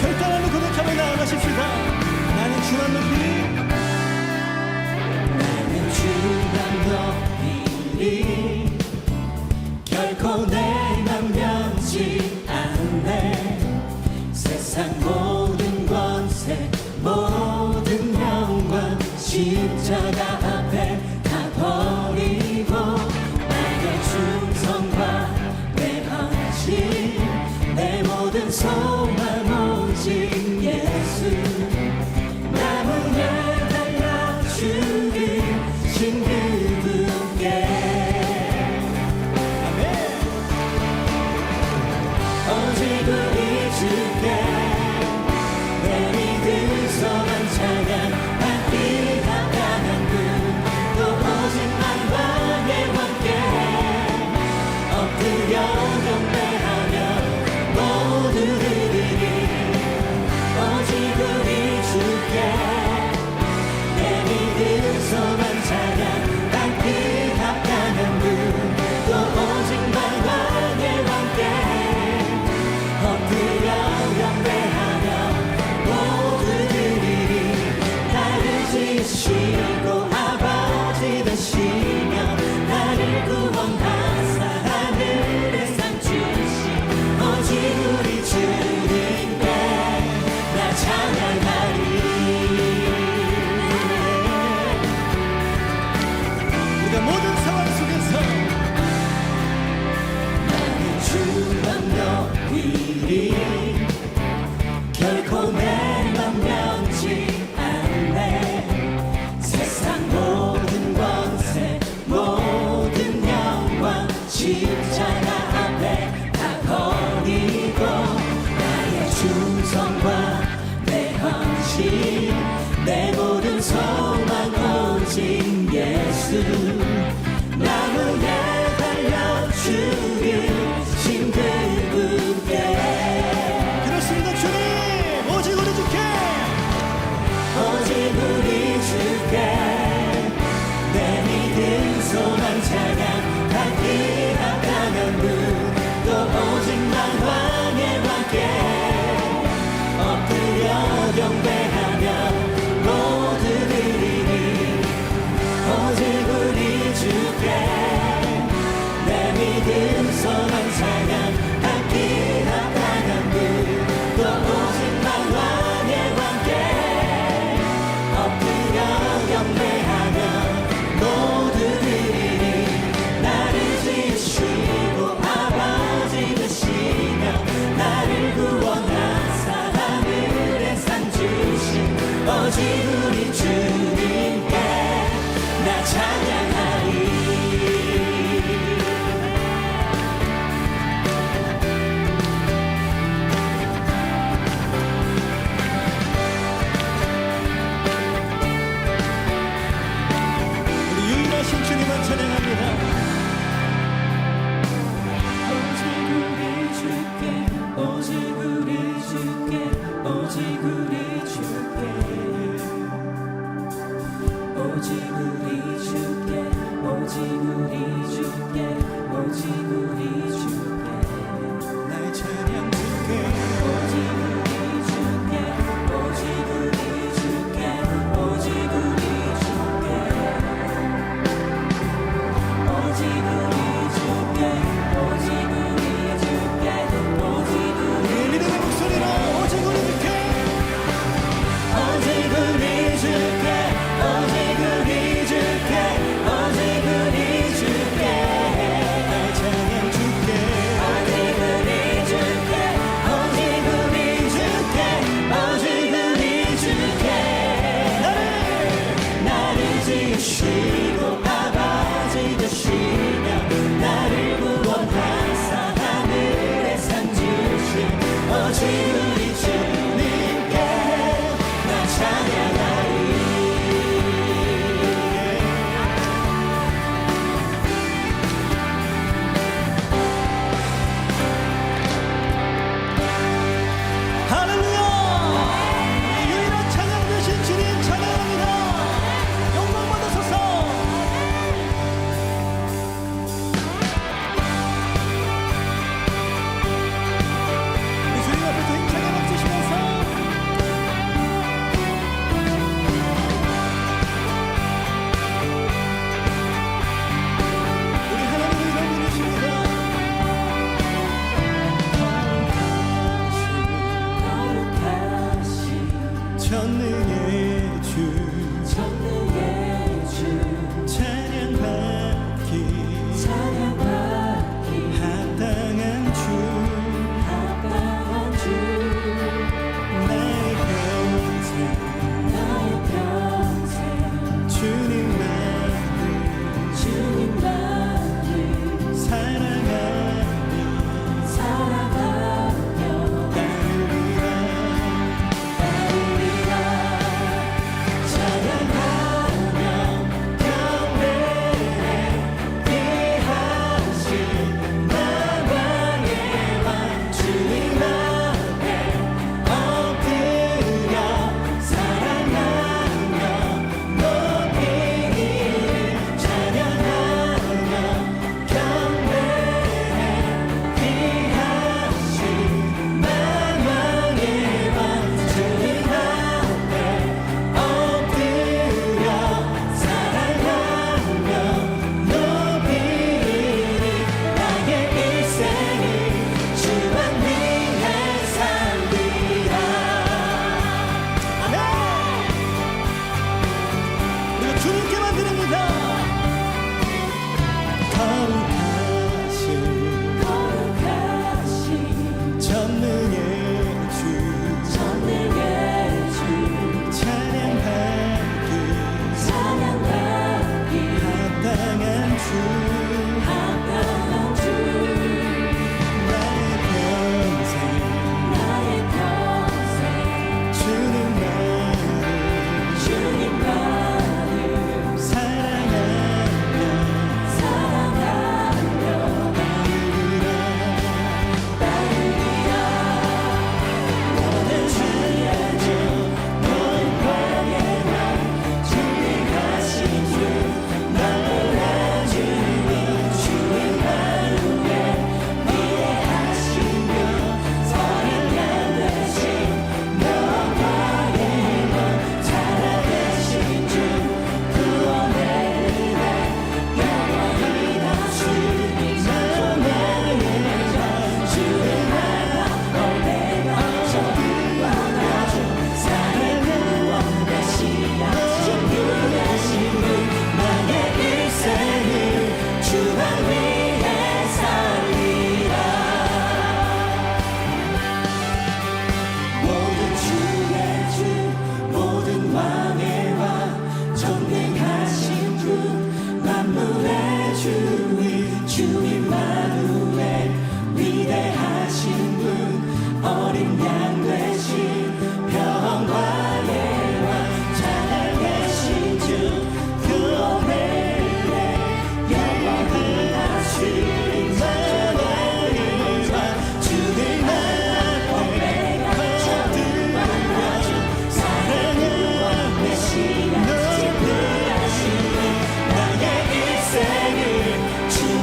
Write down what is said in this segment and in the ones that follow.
결단하는 고백하며 나아가십시다. 나는 주만 높이리, 나는 주만 높이리, 결코 내맘 변치 않네. 세상 모든 권세 모든 영광 십자가 앞에 다 버리고 나의 충성과 내 헌신 내 모든 소망 오직 예수 남은 달라 죽으신 그분께 오직 우리 주께 내 믿음서만 찬양 받기 합당한 분 또 오직 만왕의 왕께 엎드려 경배하며 모두 드리리 오직 우리 주께 내 믿음서만 찬양 받기 합당한 분 또 오직 만왕의 왕께 엎드려 경배하며 모두 드리리 나를 지으시고 아버지 되시며 나를 구원하사 하늘의 상 주신 오직 우리 주님께 나 찬양하리. 우리가 모든 상황 소망 찬양 받기 합당한 분또 오직만 왕의 왕께 엎드려 경배하며 모두 드리니 오직 우리 주께 내 믿음 소망 찬양 받기 합당한 분또 오직만 왕의 왕께 엎드려 경배하며 모두 드리니 나를 지으시고 아버지 되시며 나를 구원하사 하늘에 상 주신 오직 우리 주님께 나 찬양하리. 우리 유일하신 주님만 찬양합니다. 오직 우리 주께 오직 우리 주께 오직 우리 주께 오직 우리 주께 오직 우리 주께 나의 찬양 주께 오직 우리 주께 오직 우리 주께 오직 우리 주께 오직 우리 주께 오직 우리 주께 오직 우리의 믿음의 목소리로 오직 우리 주께 오직 우리 주께 오직 우리 주께 오직 우리 주께 나의 찬양 주께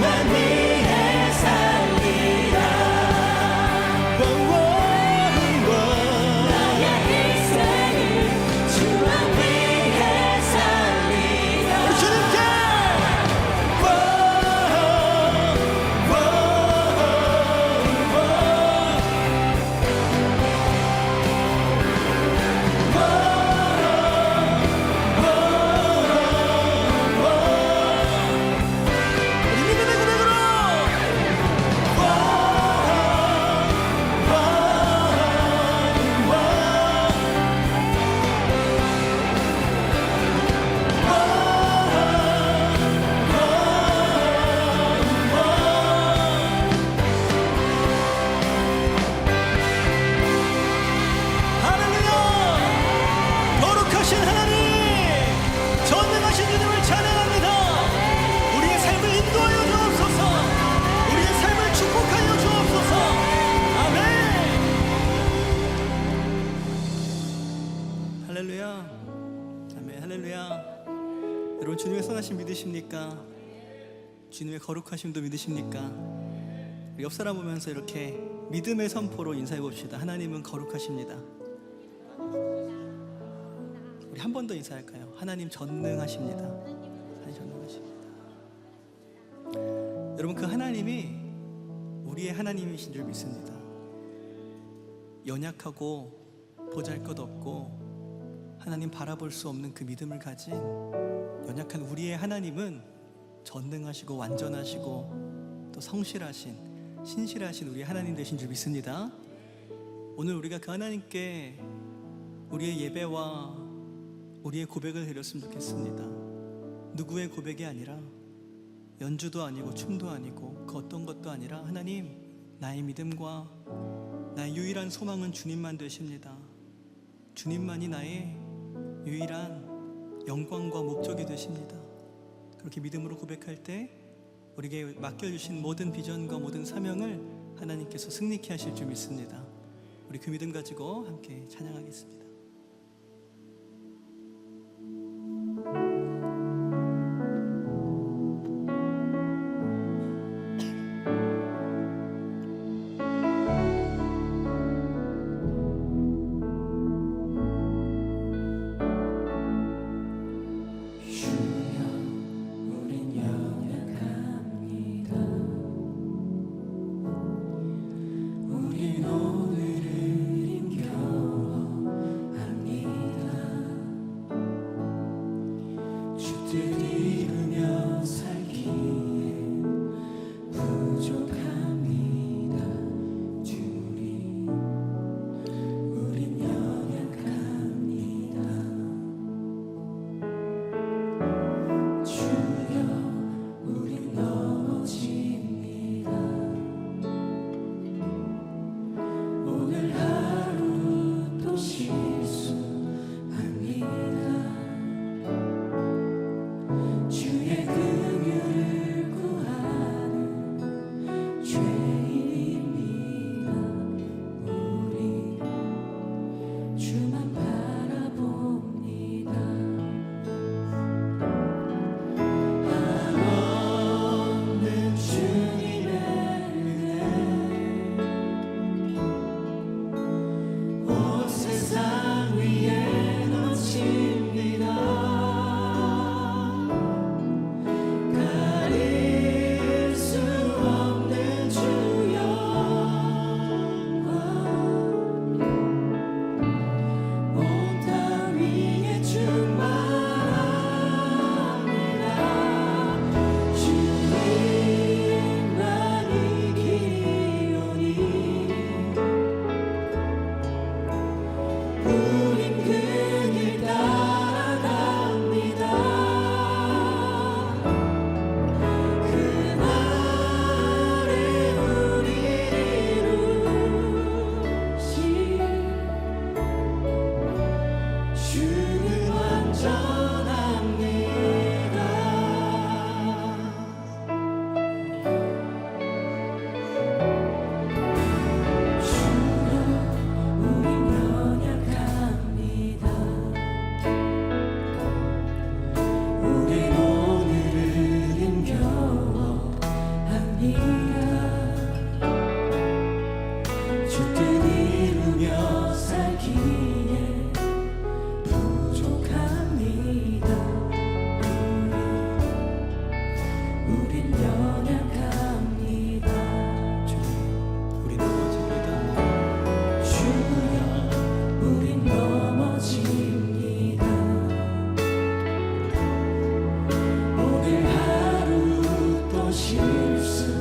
주만 위해 살리라. 나의 인생을 주만 위해 살리라. 우리 주님께 우리 믿음의 고백으로 할렐루야! 거룩하신 하나님, 전능하신 주님을 찬양합니다. 우리의 삶을 인도하여 주옵소서. 우리의 삶을 축복하여 주옵소서. 아멘. 할렐루야. 아멘. 할렐루야. 여러분, 주님의 선하심 믿으십니까? 주님의 거룩하심도 믿으십니까? 우리 옆 사람 보면서 이렇게 믿음의 선포로 인사해 봅시다. 하나님은 거룩하십니다. 우리 한 번 더 인사할까요? 하나님 전능하십니다. 하나님 전능하십니다. 여러분, 그 하나님이 우리의 하나님이신 줄 믿습니다. 연약하고 보잘것없고 하나님 바라볼 수 없는 그 믿음을 가진 연약한 우리의 하나님은 전능하시고 완전하시고 또 성실하신 신실하신 우리의 하나님 되신 줄 믿습니다. 오늘 우리가 그 하나님께 우리의 예배와 우리의 고백을 드렸으면 좋겠습니다. 누구의 고백이 아니라, 연주도 아니고 춤도 아니고 그 어떤 것도 아니라, 하나님, 나의 믿음과 나의 유일한 소망은 주님만 되십니다. 주님만이 나의 유일한 영광과 목적이 되십니다. 그렇게 믿음으로 고백할 때 우리에게 맡겨주신 모든 비전과 모든 사명을 하나님께서 승리케 하실 줄 믿습니다. 우리 그 믿음 가지고 함께 찬양하겠습니다. 우린 오늘을 힘겨워 주 뜻 이루며 살기에 부족합니다. 우린 연약합니다. 우리 넘어집니다. 주여 우린 넘어집니다. 오늘 하루 또 실수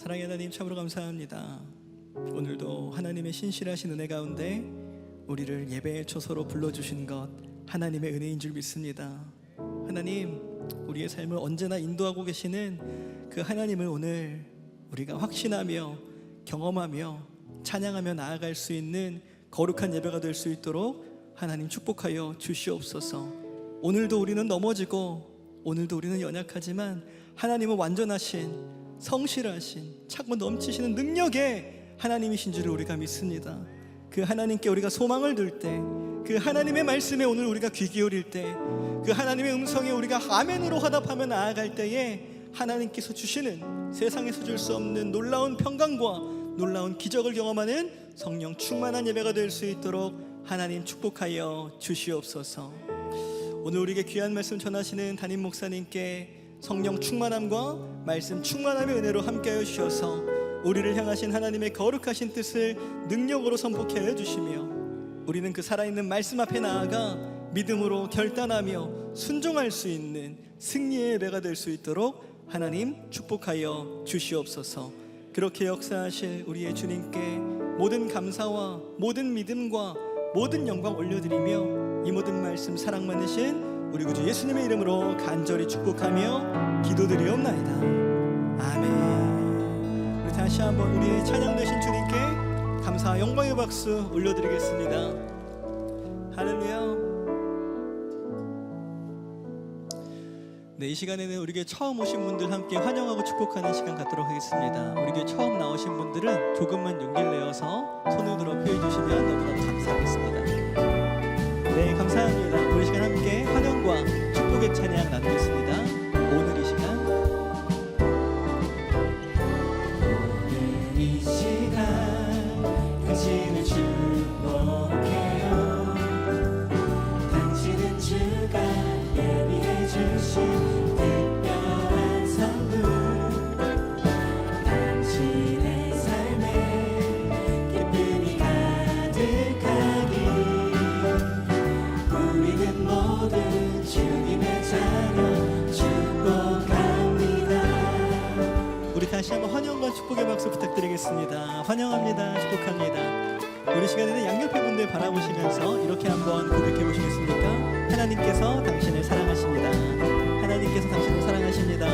사랑의 하나님, 참으로 감사합니다. 오늘도 하나님의 신실하신 은혜 가운데 우리를 예배의 초소로 불러주신 것 하나님의 은혜인 줄 믿습니다. 하나님, 우리의 삶을 언제나 인도하고 계시는 그 하나님을 오늘 우리가 확신하며 경험하며 찬양하며 나아갈 수 있는 거룩한 예배가 될 수 있도록 하나님 축복하여 주시옵소서. 오늘도 우리는 넘어지고 오늘도 우리는 연약하지만 하나님은 완전하신 성실하신 차고 넘치시는 능력의 하나님이신 줄을 우리가 믿습니다. 그 하나님께 우리가 소망을 둘 때, 그 하나님의 말씀에 오늘 우리가 귀 기울일 때, 그 하나님의 음성에 우리가 아멘으로 화답하며 나아갈 때에 하나님께서 주시는 세상에서 줄 수 없는 놀라운 평강과 놀라운 기적을 경험하는 성령 충만한 예배가 될 수 있도록 하나님 축복하여 주시옵소서. 오늘 우리에게 귀한 말씀 전하시는 담임 목사님께 성령 충만함과 말씀 충만함의 은혜로 함께하여 주셔서 우리를 향하신 하나님의 거룩하신 뜻을 능력으로 선포케 하여 주시며 우리는 그 살아있는 말씀 앞에 나아가 믿음으로 결단하며 순종할 수 있는 승리의 예배가 될 수 있도록 하나님 축복하여 주시옵소서. 그렇게 역사하실 우리의 주님께 모든 감사와 모든 믿음과 모든 영광 올려드리며 이 모든 말씀 사랑 많으신 우리 구주 예수님의 이름으로 간절히 축복하며 기도드리옵나이다. 아멘. 우리 다시 한번 우리의 찬양 되신 주님께 감사와 영광의 박수 올려드리겠습니다. 할렐루야. 네, 이 시간에는 우리 교회 처음 오신 분들 함께 환영하고 축복하는 시간 갖도록 하겠습니다. 우리 교회 처음 나오신 분들은 조금만 용기를 내어서 손을 들어 표해 주시면 너무나도 감사하겠습니다. 네, 감사합니다. 우리 시간 함께 환영과 축복의 찬양 나누겠습니다. 오늘 이 시간 당신을 축복해요. 당신은 주가 예비해 주신 특별한 선물, 당신의 삶에 기쁨이 가득하기, 우리는 모두 주님의 자녀 축복합니다. 우리 다시 한번 환영과 축복의 박수 부탁드리겠습니다. 환영합니다. 축복합니다. 우리 시간에는 양옆에 분들 바라보시면서 이렇게 한번 고백해 보시겠습니까? 하나님께서 당신을 사랑하십니다. 하나님께서 당신을 사랑하십니다.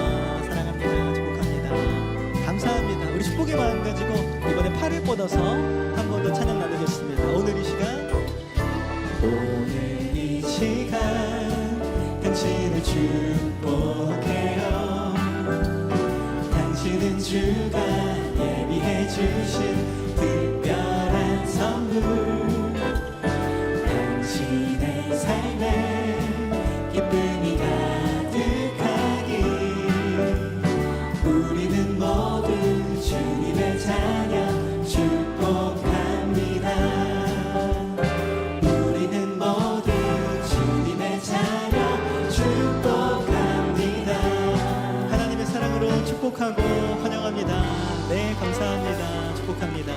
사랑합니다. 축복합니다. 감사합니다. 우리 축복의 마음 가지고 이번에 팔을 뻗어서 한 번 더 찬양 나누겠습니다. 오늘 이 시간 당신을 축복해요. 당신은 주가 예비해 주신 특별한 선물, 당신의 삶에 기쁨이 가득하기, 우리는 모두 주님의 자녀 축복합니다. 우리는 모두 주님의 자녀 축복합니다. 하나님의 사랑으로 축복하고 환영합니다. 네, 감사합니다. 축복합니다.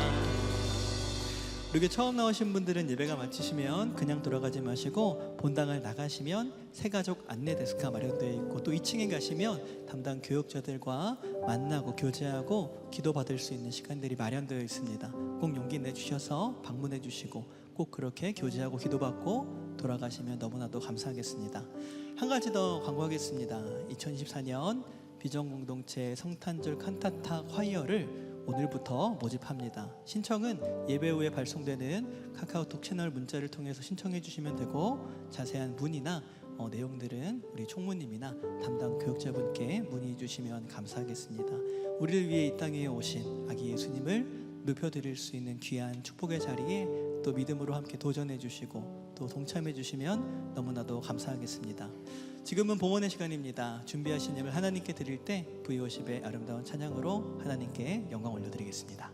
우리 처음 나오신 분들은 예배가 마치시면 그냥 돌아가지 마시고 본당을 나가시면 새가족 안내 데스크가 마련되어 있고 또 2층에 가시면 담당 교역자들과 만나고 교제하고 기도받을 수 있는 시간들이 마련되어 있습니다. 꼭 용기 내주셔서 방문해 주시고 꼭 그렇게 교제하고 기도받고 돌아가시면 너무나도 감사하겠습니다. 한 가지 더 광고하겠습니다. 2024년 비전공동체 성탄절 칸타타 콰이어를 오늘부터 모집합니다. 신청은 예배 후에 발송되는 카카오톡 채널 문자를 통해서 신청해 주시면 되고 자세한 문의나 내용들은 우리 총무님이나 담당 교육자분께 문의해 주시면 감사하겠습니다. 우리를 위해 이 땅에 오신 아기 예수님을 높여드릴 수 있는 귀한 축복의 자리에 또 믿음으로 함께 도전해 주시고 또 동참해 주시면 너무나도 감사하겠습니다. 지금은 봉헌의 시간입니다. 준비하신 예물 하나님께 드릴 때 V50의 아름다운 찬양으로 하나님께 영광 올려드리겠습니다.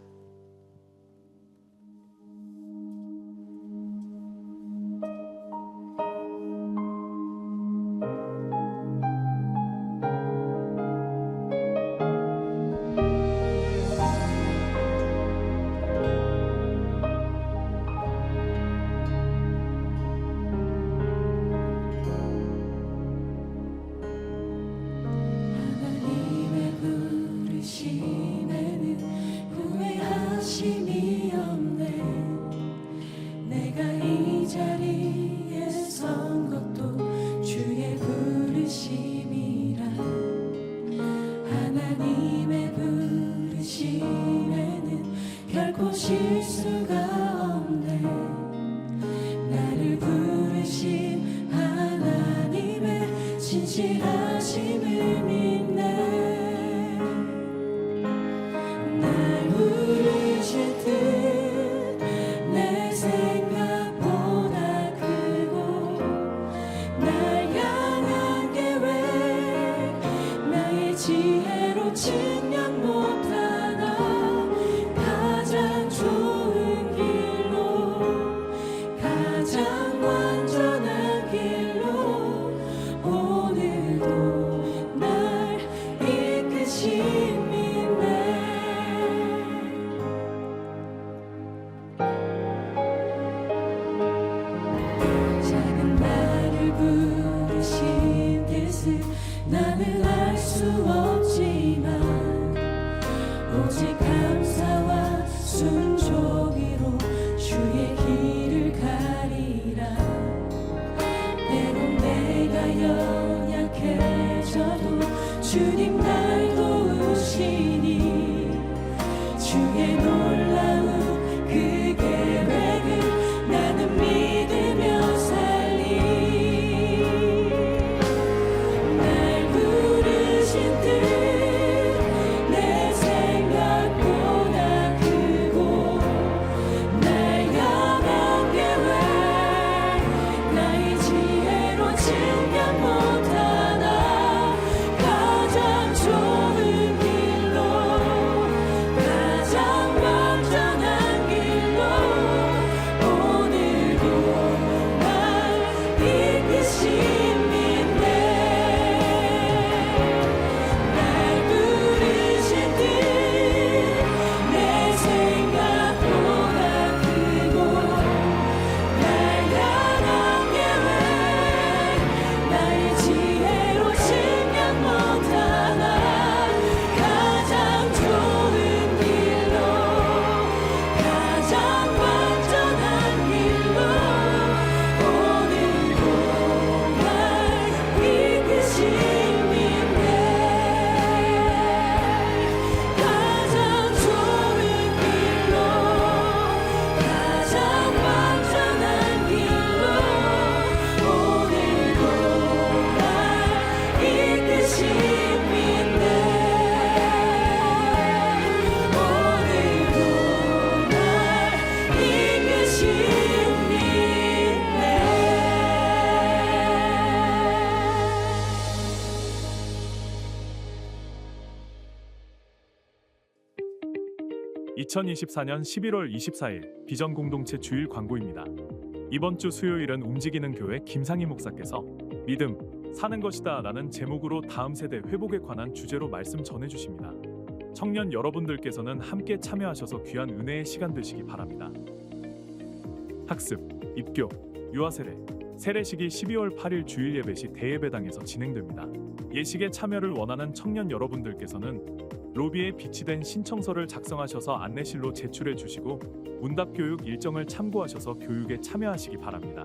하나님의 부르심에는 알고 실수가 없네. 나를 부르신 하나님의 진실하심을 믿네. 날 부르실 듯 내 생각보다 크고 날 향한 계획 나의 지혜로 측량 못하나 가장 좋은 길로 가장 완전한 길로 오늘도 날 이끄심이네. 작은 나를 부르신 뜻을 나는 알 수 없지만 오직 감사와 순종으로 주의 길을 가리라. 때론 내가 연약해져도 주님 날 도우시니 주의 놀라운 그 계획을 나는 믿으며 살리. 날 부르신 뜻 내 생각보다 크고 날 향한 계획 나의 지혜로 측량 못하나 가장 좋은 길로 가장 완전한 길로 오늘도 날 이끄심이네. 날 부르신 뜻 내 생각보다 크고 날 향한 계획 나의 지혜로 측량 못하나 가장 좋은 길로 가장 완전한 길로 오늘도 날 이끄심이네. 가장 좋은 길로 가장 완전한 길로 오늘도 날 이끄심이네. 오늘도 날 이끄심이네. 2024년 11월 24일 비전 공동체 주일 광고입니다. 이번 주 수요일은 움직이는 교회 김상희 목사께서 믿음, 사는 것이다 라는 제목으로 다음 세대 회복에 관한 주제로 말씀 전해주십니다. 청년 여러분들께서는 함께 참여하셔서 귀한 은혜의 시간 되시기 바랍니다. 학습, 입교, 유아세례, 세례식이 12월 8일 주일 예배 시 대예배당에서 진행됩니다. 예식에 참여를 원하는 청년 여러분들께서는 로비에 비치된 신청서를 작성하셔서 안내실로 제출해 주시고 문답교육 일정을 참고하셔서 교육에 참여하시기 바랍니다.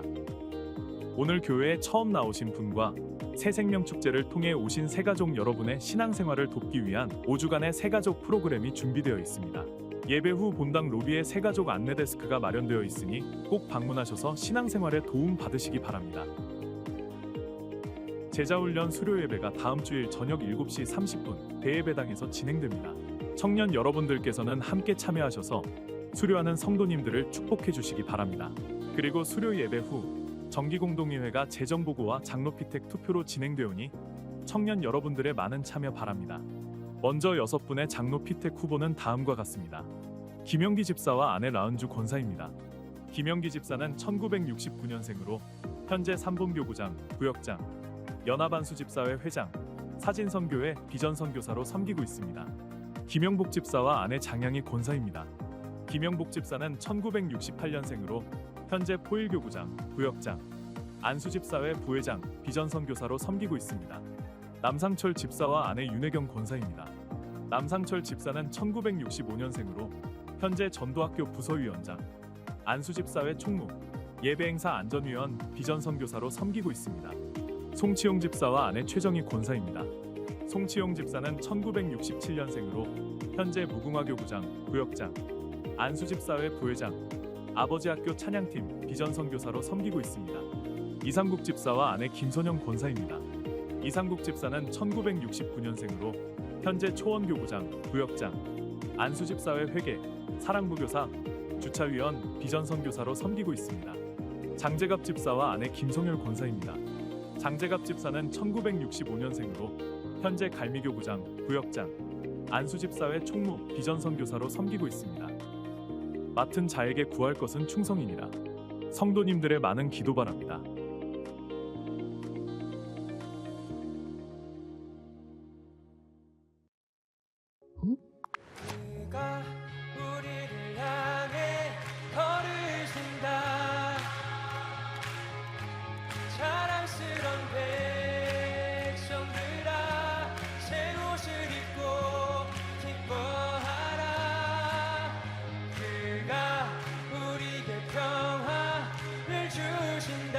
오늘 교회에 처음 나오신 분과 새생명 축제를 통해 오신 새가족 여러분의 신앙생활을 돕기 위한 5주간의 새가족 프로그램이 준비되어 있습니다. 예배 후 본당 로비에 새가족 안내 데스크가 마련되어 있으니 꼭 방문하셔서 신앙생활에 도움 받으시기 바랍니다. 제자훈련 수료 예배가 다음 주일 저녁 7시 30분 대예배당에서 진행됩니다. 청년 여러분들께서는 함께 참여하셔서 수료하는 성도님들을 축복해 주시기 바랍니다. 그리고 수료 예배 후 정기공동의회가 재정보고와 장로피택 투표로 진행되오니 청년 여러분들의 많은 참여 바랍니다. 먼저 6분의 장로피택 후보는 다음과 같습니다. 김영기 집사와 아내 라은주 권사입니다. 김영기 집사는 1969년생으로 현재 삼본교구장, 구역장, 연합안수 집사회 회장, 사진선교회 비전선교사로 섬기고 있습니다. 김영복 집사와 아내 장양희 권사입니다. 김영복 집사는 1968년생으로 현재 포일교구장, 구역장, 안수집사회 부회장, 비전선교사로 섬기고 있습니다. 남상철 집사와 아내 윤혜경 권사입니다. 남상철 집사는 1965년생으로 현재 전도학교 부서위원장, 안수집사회 총무, 예배행사 안전위원, 비전선교사로 섬기고 있습니다. 송치용 집사와 아내 최정희 권사입니다. 송치용 집사는 1967년생으로 현재 무궁화교구장, 구역장, 안수집사회 부회장, 아버지 학교 찬양팀 비전 선교사로 섬기고 있습니다. 이상국 집사와 아내 김선영 권사입니다. 이상국 집사는 1969년생으로 현재 초원교구장, 부역장, 안수집사회 회계, 사랑부교사, 주차위원, 비전 선교사로 섬기고 있습니다. 장재갑 집사와 아내 김성열 권사입니다. 장재갑 집사는 1965년생으로 현재 갈미교구장, 부역장, 안수집사회 총무, 비전 선교사로 섬기고 있습니다. 맡은 자에게 구할 것은 충성이니라. 성도님들의 많은 기도 바랍니다. 그가 우리를 향해 걸으신다. 자랑스런 백성들아, 새 옷을 입고 기뻐하라. 그가 우리에게 평화를 주신다.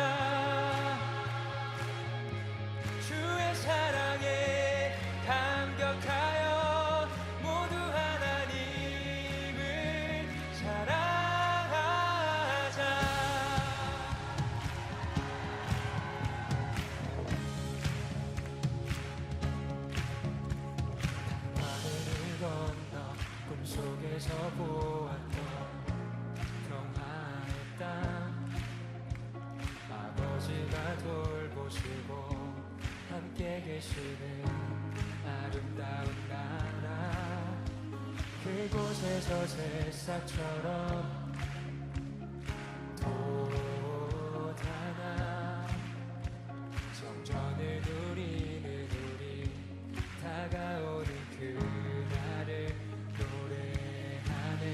주의 사랑에 감격하여 모두 하나님을 사랑하자. 하늘을 건너 꿈속에서 보았던 평화의 땅, 아버지가 돌보시고 함께 계시는 아름다운 나라. 그곳에서 새싹처럼 돋아나 성전을 누리는 우리, 다가오는 그날을 노래하네.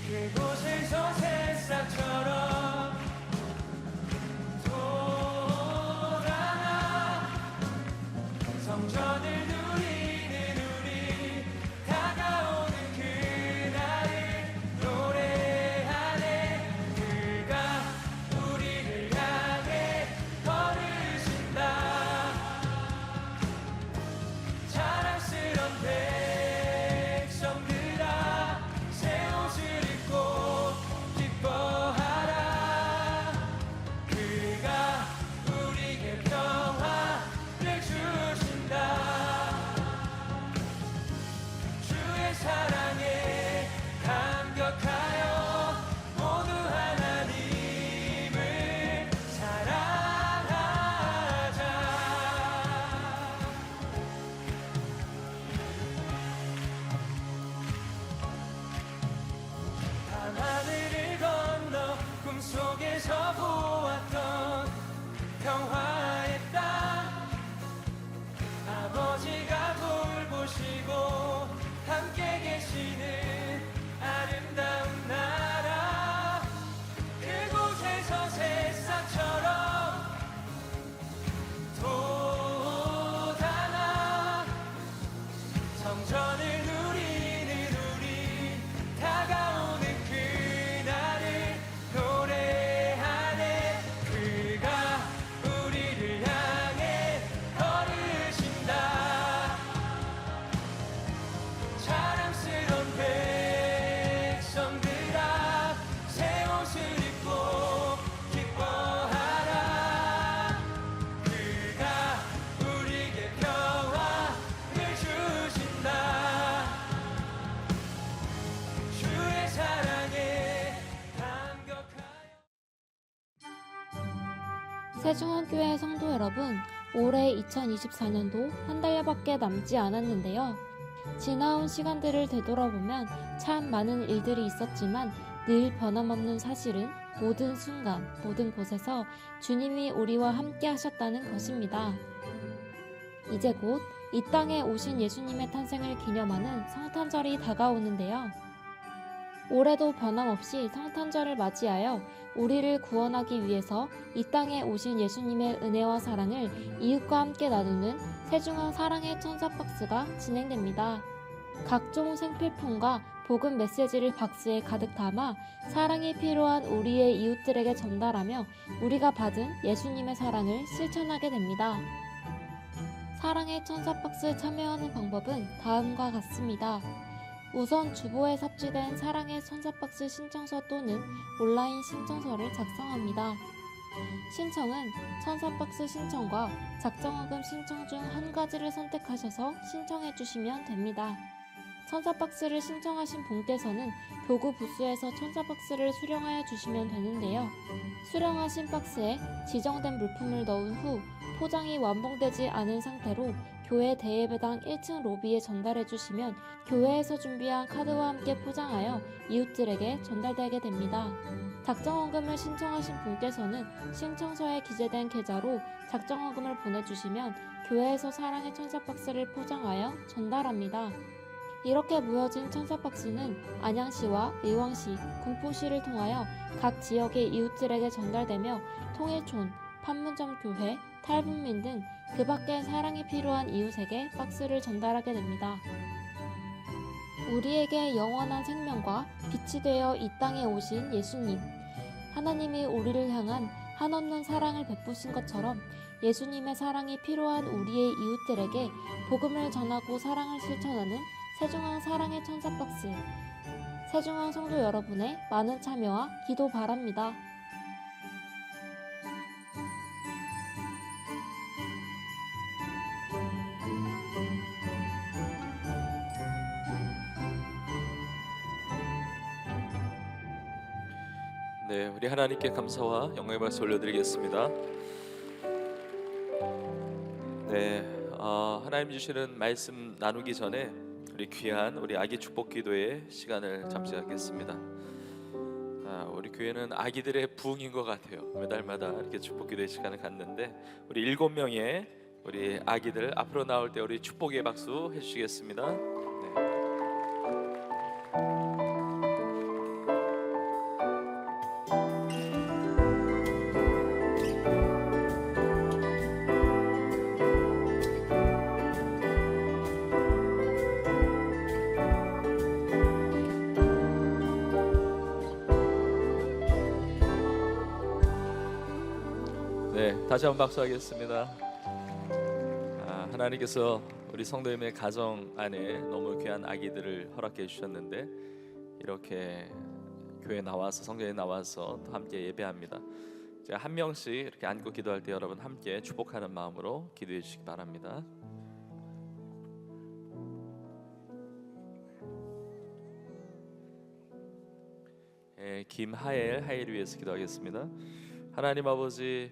그곳에서 새싹처럼 돋아나 성전을 누리는 우리, 다가오는 그날을 노래하네. 그가 우리를 향해 걸으신다. 자랑스런 백성들아, 새 옷을 입고 기뻐하라. 그가 우리에게 평화를 주신다. 주의 사랑에 감격하여 모두 하나님을 사랑하자. 밤하늘을 건너 꿈속에서 보았던 평화의 땅, 아버지가 돌보시고 함께 계시는 아름다운 나라. 그곳에서 새싹처럼 돋아나 성전을 누리는 우리, 다가오는 그날을 노래하네. 그가 우리를 향해 걸으신다. 자랑스런 백성들아, 새 옷을 입고 기뻐하라. 그가 우리에게 평화를 주신다. 주의 사랑에 감격하여. 세중원교회 성도 여러분, 올해 2024년도 한 달여밖에 남지 않았는데요. 지나온 시간들을 되돌아보면 참 많은 일들이 있었지만 늘 변함없는 사실은 모든 순간, 모든 곳에서 주님이 우리와 함께 하셨다는 것입니다. 이제 곧 이 땅에 오신 예수님의 탄생을 기념하는 성탄절이 다가오는데요. 올해도 변함없이 성탄절을 맞이하여 우리를 구원하기 위해서 이 땅에 오신 예수님의 은혜와 사랑을 이웃과 함께 나누는 세중원 사랑의 천사 박스가 진행됩니다. 각종 생필품과 복음 메시지를 박스에 가득 담아 사랑이 필요한 우리의 이웃들에게 전달하며 우리가 받은 예수님의 사랑을 실천하게 됩니다. 사랑의 천사 박스 참여하는 방법은 다음과 같습니다. 우선 주보에 삽입된 사랑의 천사박스 신청서 또는 온라인 신청서를 작성합니다. 신청은 천사박스 신청과 작정헌금 신청 중 한 가지를 선택하셔서 신청해 주시면 됩니다. 천사박스를 신청하신 분께서는 교구 부스에서 천사박스를 수령하여 주시면 되는데요. 수령하신 박스에 지정된 물품을 넣은 후 포장이 완봉되지 않은 상태로 교회 대예배당 1층 로비에 전달해 주시면 교회에서 준비한 카드와 함께 포장하여 이웃들에게 전달되게 됩니다. 작정헌금을 신청하신 분께서는 신청서에 기재된 계좌로 작정헌금을 보내주시면 교회에서 사랑의 천사박스를 포장하여 전달합니다. 이렇게 모여진 천사박스는 안양시와 의왕시, 군포시를 통하여 각 지역의 이웃들에게 전달되며 통일촌, 판문점 교회, 탈북민 등 그 밖에 사랑이 필요한 이웃에게 박스를 전달하게 됩니다. 우리에게 영원한 생명과 빛이 되어 이 땅에 오신 예수님, 하나님이 우리를 향한 한없는 사랑을 베푸신 것처럼 예수님의 사랑이 필요한 우리의 이웃들에게 복음을 전하고 사랑을 실천하는 세중앙 사랑의 천사박스, 세중앙 성도 여러분의 많은 참여와 기도 바랍니다. 네, 우리 하나님께 감사와 영광의 말씀 올려드리겠습니다. 네, 하나님 주시는 말씀 나누기 전에 우리 귀한 우리 아기 축복 기도의 시간을 잠시 갖겠습니다. 우리 교회는 아기들의 부흥인 것 같아요. 매달마다 이렇게 축복 기도의 시간을 갖는데 우리 7명의 우리 아기들 앞으로 나올 때 우리 축복의 박수 해주시겠습니다. 네. 네, 다시 한번 박수하겠습니다. 하나님께서 우리 성도님의 가정 안에 너무 귀한 아기들을 허락해 주셨는데 이렇게 교회 나와서 성전에 나와서 또 함께 예배합니다. 제가 한 명씩 이렇게 앉고 기도할 때 여러분 함께 축복하는 마음으로 기도해 주시기 바랍니다. 김하엘, 하엘을 위해서 기도하겠습니다. 하나님 아버지,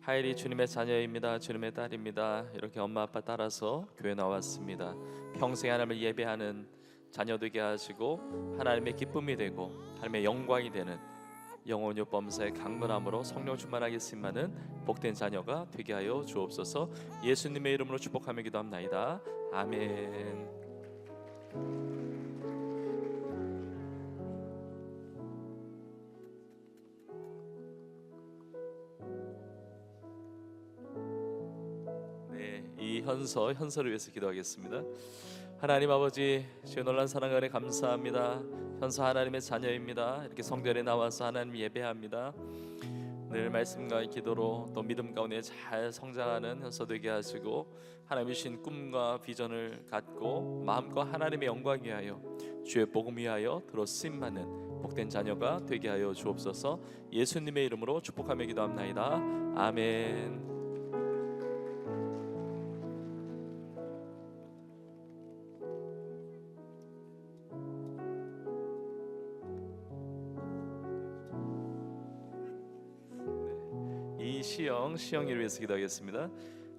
하엘이 주님의 자녀입니다. 주님의 딸입니다. 이렇게 엄마 아빠 따라서 교회 나왔습니다. 평생 하나님을 예배하는 자녀 되게 하시고 하나님의 기쁨이 되고 하나님의 영광이 되는 영혼요 범사의 강건함으로 성령 충만하게 쓰임받는 복된 자녀가 되게 하여 주옵소서. 예수님의 이름으로 축복하며 기도합나이다. 아멘. 이 현서를 위해서 기도하겠습니다. 하나님 아버지, 주의 놀란 사랑 은혜 감사합니다. 현서 하나님의 자녀입니다. 이렇게 성전에 나와서 하나님 예배합니다. 늘 말씀과 기도로 또 믿음 가운데 잘 성장하는 현서 되게 하시고 하나님이 주신 꿈과 비전을 갖고 마음과 하나님의 영광 위하여 주의 복음 위하여 들어 쓰임받는 복된 자녀가 되게 하여 주옵소서. 예수님의 이름으로 축복하며 기도합나이다. 아멘. 시영이를 위해서 기도하겠습니다.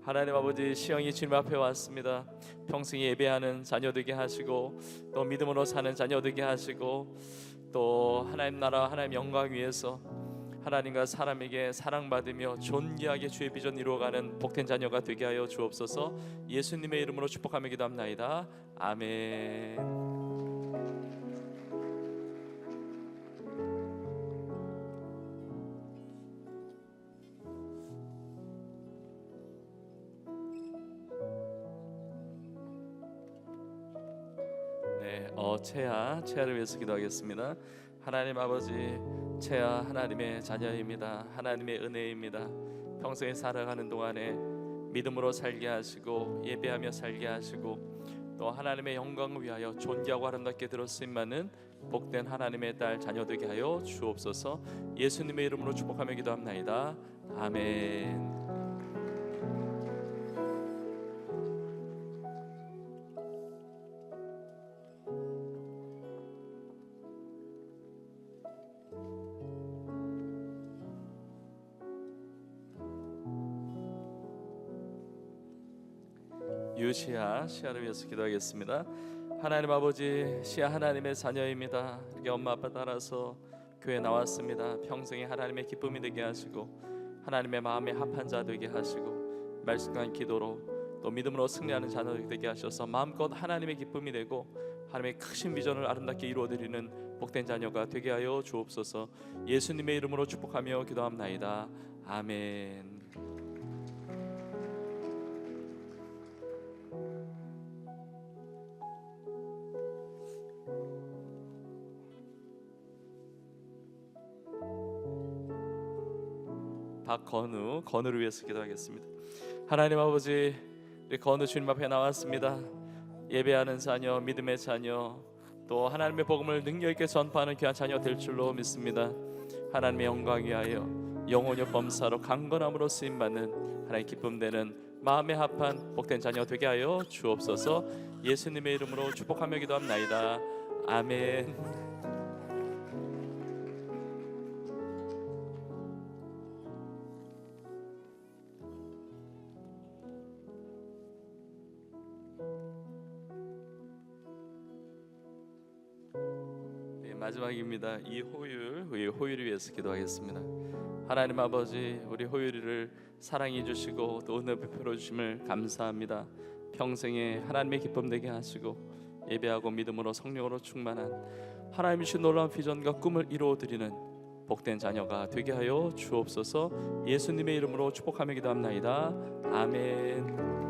하나님 아버지, 시영이 주님 앞에 왔습니다. 평생 예배하는 자녀 되게 하시고 또 믿음으로 사는 자녀 되게 하시고 또 하나님 나라 하나님 영광 위해서 하나님과 사람에게 사랑받으며 존귀하게 주의 비전 이루어가는 복된 자녀가 되게 하여 주옵소서. 예수님의 이름으로 축복하며 기도합나이다. 아멘. 채아를 위해서 기도하겠습니다. 하나님 아버지, 채아 하나님의 자녀입니다. 하나님의 은혜입니다. 평생에 살아가는 동안에 믿음으로 살게 하시고 예배하며 살게 하시고 또 하나님의 영광을 위하여 존귀하고 아름답게 들었으임만은 복된 하나님의 딸 자녀 되게 하여 주옵소서. 예수님의 이름으로 축복하며 기도합나이다. 아멘. 시아를 위해서 기도하겠습니다. 하나님 아버지, 시아 하나님의 자녀입니다. 이렇게 엄마 아빠 따라서 교회 나왔습니다. 평생에 하나님의 기쁨이 되게 하시고 하나님의 마음에 합한 자 되게 하시고 말씀과 기도로 또 믿음으로 승리하는 자녀 되게 하셔서 마음껏 하나님의 기쁨이 되고 하나님의 크신 비전을 아름답게 이루어드리는 복된 자녀가 되게 하여 주옵소서. 예수님의 이름으로 축복하며 기도합나이다. 아멘. 건우를 위해서 기도하겠습니다. 하나님 아버지, 우리 건우 주님 앞에 나왔습니다. 예배하는 자녀, 믿음의 자녀, 또 하나님의 복음을 능력 있게 전파하는 귀한 자녀 될 줄로 믿습니다. 하나님의 영광 위하여 영혼이 범사로 강건함으로 쓰임 받는 하나님의 기쁨 되는 마음에 합한 복된 자녀 되게 하여 주옵소서. 예수님의 이름으로 축복하며 기도합나이다. 아멘. 마지막입니다. 우리 호율을 위해서 기도하겠습니다. 하나님 아버지, 우리 호율이를 사랑해 주시고 또 은혜 베풀어 주심을 감사합니다. 평생에 하나님의 기쁨 되게 하시고 예배하고 믿음으로 성령으로 충만한 하나님이 주신 놀라운 비전과 꿈을 이루어드리는 복된 자녀가 되게 하여 주옵소서. 예수님의 이름으로 축복하며 기도합나이다. 아멘.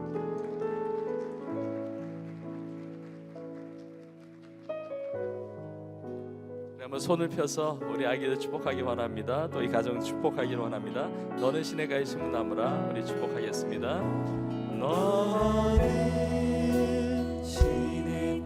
한번 손을 펴서 우리 아기들 축복하기 원합니다. 또 이 가정 축복하기 원합니다. 너는 시내가에 심은 나무라. 우리 축복하겠습니다. 너는 시내가에 심은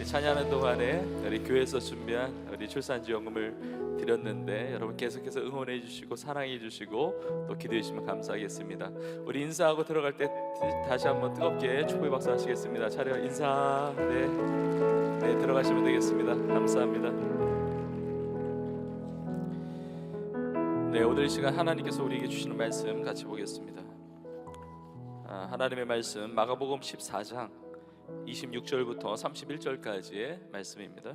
찬양하는 동안에 우리 교회에서 준비한 우리 출산지원금을 드렸는데 여러분 계속해서 응원해 주시고 사랑해 주시고 또 기도해 주시면 감사하겠습니다. 우리 인사하고 들어갈 때 다시 한번 뜨겁게 축복의 박수 하시겠습니다. 차려 인사. 네, 들어가시면 되겠습니다. 감사합니다. 네, 오늘 이 시간 하나님께서 우리에게 주시는 말씀 같이 보겠습니다. 하나님의 말씀 마가복음 14장 26절부터 31절까지의 말씀입니다.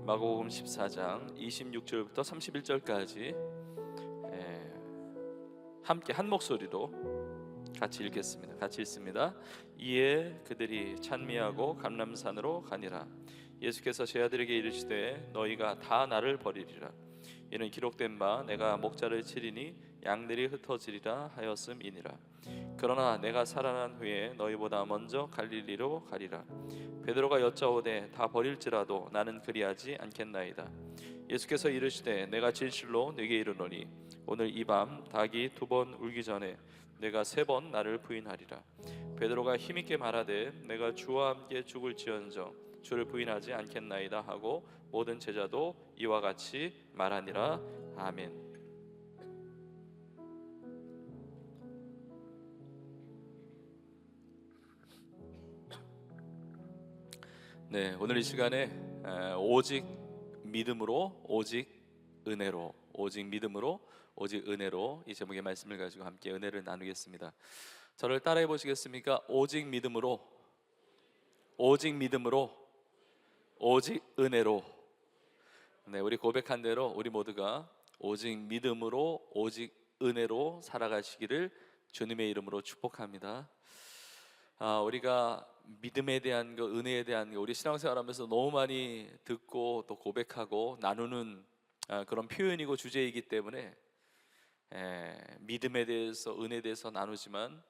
마가복음 14장 26절부터 31절까지 함께 한 목소리로 같이 읽겠습니다. 같이 읽습니다. 이에 그들이 찬미하고 감람산으로 가니라. 예수께서 제 아들에게 이르시되 너희가 다 나를 버리리라. 이는 기록된 바 내가 목자를 치리니 양들이 흩어지리라 하였음이니라. 그러나 내가 살아난 후에 너희보다 먼저 갈릴리로 가리라. 베드로가 여짜오되 다 버릴지라도 나는 그리하지 않겠나이다. 예수께서 이르시되 내가 진실로 네게 이르노니 오늘 이 밤 닭이 2번 울기 전에 내가 3번 나를 부인하리라. 베드로가 힘있게 말하되 내가 주와 함께 죽을지언정 주를 부인하지 않겠나이다 하고 모든 제자도 이와 같이 말하니라. 아멘. 네, 오늘 이 시간에 오직 믿음으로 오직 은혜로 오직 믿음으로 오직 은혜로 이 제목의 말씀을 가지고 함께 은혜를 나누겠습니다. 저를 따라해 보시겠습니까? 오직 믿음으로 오직 믿음으로 오직 은혜로 네, 우리 고백한 대로 우리 모두가 오직 믿음으로 오직 은혜로 살아가시기를 주님의 이름으로 축복합니다. 우리가 믿음에 대한 거, 은혜에 대한 거 우리 신앙생활하면서 너무 많이 듣고 또 고백하고 나누는 그런 표현이고 주제이기 때문에 믿음에 대해서 은혜에 대해서 나누지만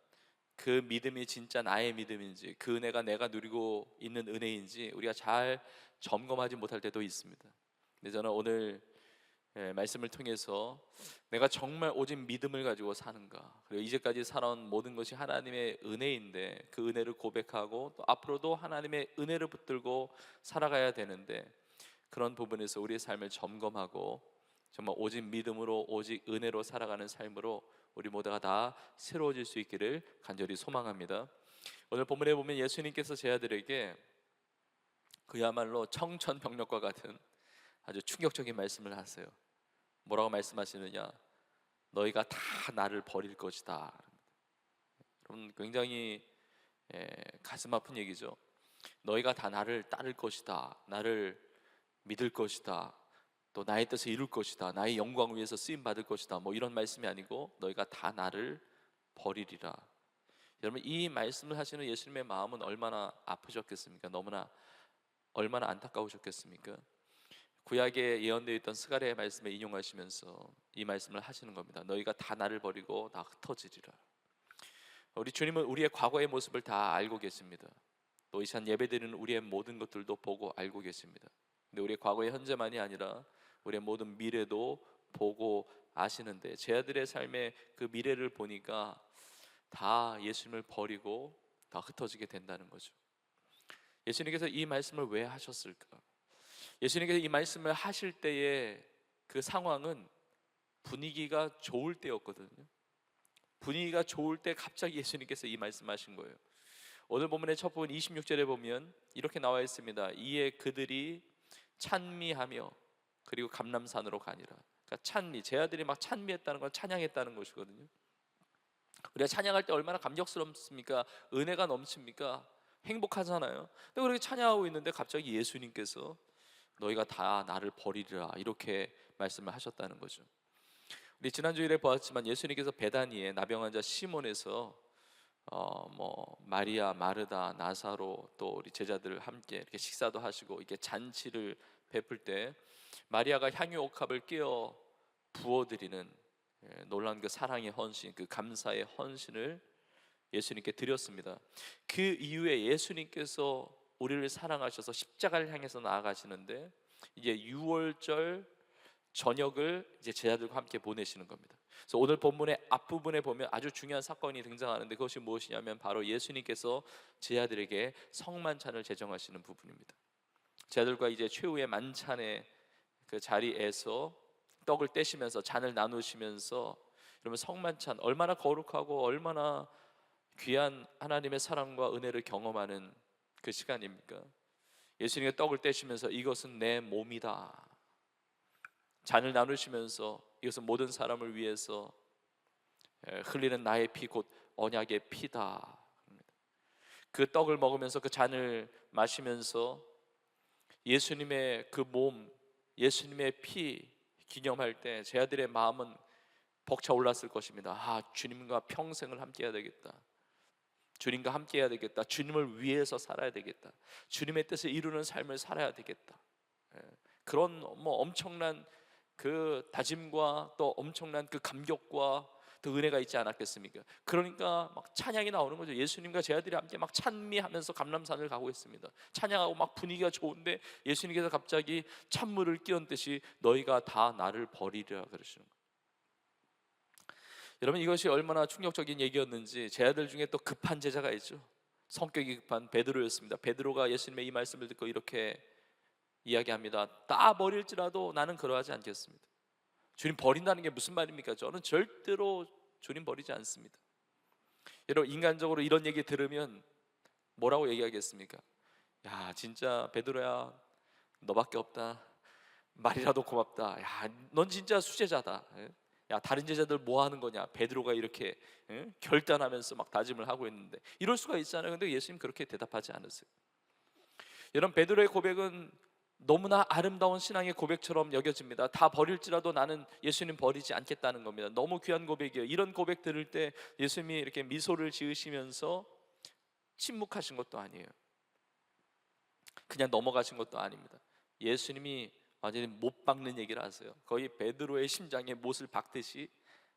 그 믿음이 진짜 나의 믿음인지 그 은혜가 내가 누리고 있는 은혜인지 우리가 잘 점검하지 못할 때도 있습니다. 근데 저는 오늘 말씀을 통해서 내가 정말 오직 믿음을 가지고 사는가, 그리고 이제까지 살아온 모든 것이 하나님의 은혜인데 그 은혜를 고백하고 또 앞으로도 하나님의 은혜를 붙들고 살아가야 되는데 그런 부분에서 우리의 삶을 점검하고 정말 오직 믿음으로 오직 은혜로 살아가는 삶으로 우리 모두가 다 새로워질 수 있기를 간절히 소망합니다. 오늘 본문에 보면 예수님께서 제 아들에게 그야말로 청천벽력과 같은 아주 충격적인 말씀을 하세요. 뭐라고 말씀하시느냐? 너희가 다 나를 버릴 것이다. 여러분, 굉장히 가슴 아픈 얘기죠. 너희가 다 나를 따를 것이다, 나를 믿을 것이다, 또 나의 뜻을 이룰 것이다, 나의 영광을 위해서 쓰임 받을 것이다, 뭐 이런 말씀이 아니고 너희가 다 나를 버리리라. 여러분, 이 말씀을 하시는 예수님의 마음은 얼마나 아프셨겠습니까? 너무나 얼마나 안타까우셨겠습니까? 구약에 예언되어 있던 스가랴의 말씀에 인용하시면서 이 말씀을 하시는 겁니다. 너희가 다 나를 버리고 다 흩어지리라. 우리 주님은 우리의 과거의 모습을 다 알고 계십니다. 또 이 시간 예배드리는 우리의 모든 것들도 보고 알고 계십니다. 근데 우리의 과거의 현재만이 아니라 우리의 모든 미래도 보고 아시는데 제 아들의 삶의 그 미래를 보니까 다 예수님을 버리고 다 흩어지게 된다는 거죠. 예수님께서 이 말씀을 왜 하셨을까? 예수님께서 이 말씀을 하실 때의 그 상황은 분위기가 좋을 때였거든요. 분위기가 좋을 때 갑자기 예수님께서 이 말씀하신 거예요. 오늘 본문의 첫 부분 26절에 보면 이렇게 나와 있습니다. 이에 그들이 찬미하며 그리고 감람산으로 가니라. 그러니까 찬미, 제 아들이 막 찬미했다는 건 찬양했다는 것이거든요. 우리가 찬양할 때 얼마나 감격스럽습니까? 은혜가 넘칩니까? 행복하잖아요. 근데 그렇게 찬양하고 있는데 갑자기 예수님께서 너희가 다 나를 버리리라 이렇게 말씀을 하셨다는 거죠. 우리 지난주일에 보았지만 예수님께서 베다니에 나병 환자 시몬에서 마리아, 마르다, 나사로 또 우리 제자들 함께 이렇게 식사도 하시고 이렇게 잔치를 베풀 때 마리아가 향유 옥합을 깨어 부어드리는 놀라운 그 사랑의 헌신, 그 감사의 헌신을 예수님께 드렸습니다. 그 이후에 예수님께서 우리를 사랑하셔서 십자가를 향해서 나아가시는데 이제 유월절 저녁을 이제 제자들과 함께 보내시는 겁니다. 그래서 오늘 본문의 앞부분에 보면 아주 중요한 사건이 등장하는데 그것이 무엇이냐면 바로 예수님께서 제자들에게 성만찬을 제정하시는 부분입니다. 제자들과 이제 최후의 만찬의 그 자리에서 떡을 떼시면서 잔을 나누시면서 여러분 성만찬 얼마나 거룩하고 얼마나 귀한 하나님의 사랑과 은혜를 경험하는 그 시간입니까? 예수님이 떡을 떼시면서 이것은 내 몸이다. 잔을 나누시면서 이것은 모든 사람을 위해서 흘리는 나의 피 곧 언약의 피다. 그 떡을 먹으면서 그 잔을 마시면서 예수님의 그 몸, 예수님의 피 기념할 때 제 아들의 마음은 벅차올랐을 것입니다. 주님과 평생을 함께해야 되겠다. 주님과 함께해야 되겠다. 주님을 위해서 살아야 되겠다. 주님의 뜻을 이루는 삶을 살아야 되겠다. 그런 엄청난 그 다짐과 또 엄청난 그 감격과 또 은혜가 있지 않았겠습니까? 그러니까 막 찬양이 나오는 거죠. 예수님과 제 아들이 함께 막 찬미하면서 감람산을 가고 있습니다. 찬양하고 막 분위기가 좋은데 예수님께서 갑자기 찬물을 끼얹듯이 너희가 다 나를 버리리라 그러시는 거예요. 여러분, 이것이 얼마나 충격적인 얘기였는지 제 아들 중에 또 급한 제자가 있죠. 성격이 급한 베드로였습니다. 베드로가 예수님의 이 말씀을 듣고 이렇게 이야기합니다. 다 버릴지라도 나는 그러하지 않겠습니다. 주님 버린다는 게 무슨 말입니까? 저는 절대로 주님 버리지 않습니다. 여러분, 인간적으로 이런 얘기 들으면 뭐라고 얘기하겠습니까? 야, 진짜 베드로야, 너밖에 없다. 말이라도 고맙다. 야, 넌 진짜 수제자다. 야, 다른 제자들 뭐 하는 거냐? 베드로가 이렇게 결단하면서 막 다짐을 하고 있는데 이럴 수가 있잖아요. 근데 예수님 그렇게 대답하지 않으세요. 여러분, 베드로의 고백은 너무나 아름다운 신앙의 고백처럼 여겨집니다. 다 버릴지라도 나는 예수님 버리지 않겠다는 겁니다. 너무 귀한 고백이에요. 이런 고백 들을 때 예수님이 이렇게 미소를 지으시면서 침묵하신 것도 아니에요. 그냥 넘어가신 것도 아닙니다. 예수님이 완전히 못 박는 얘기를 하세요. 거의 베드로의 심장에 못을 박듯이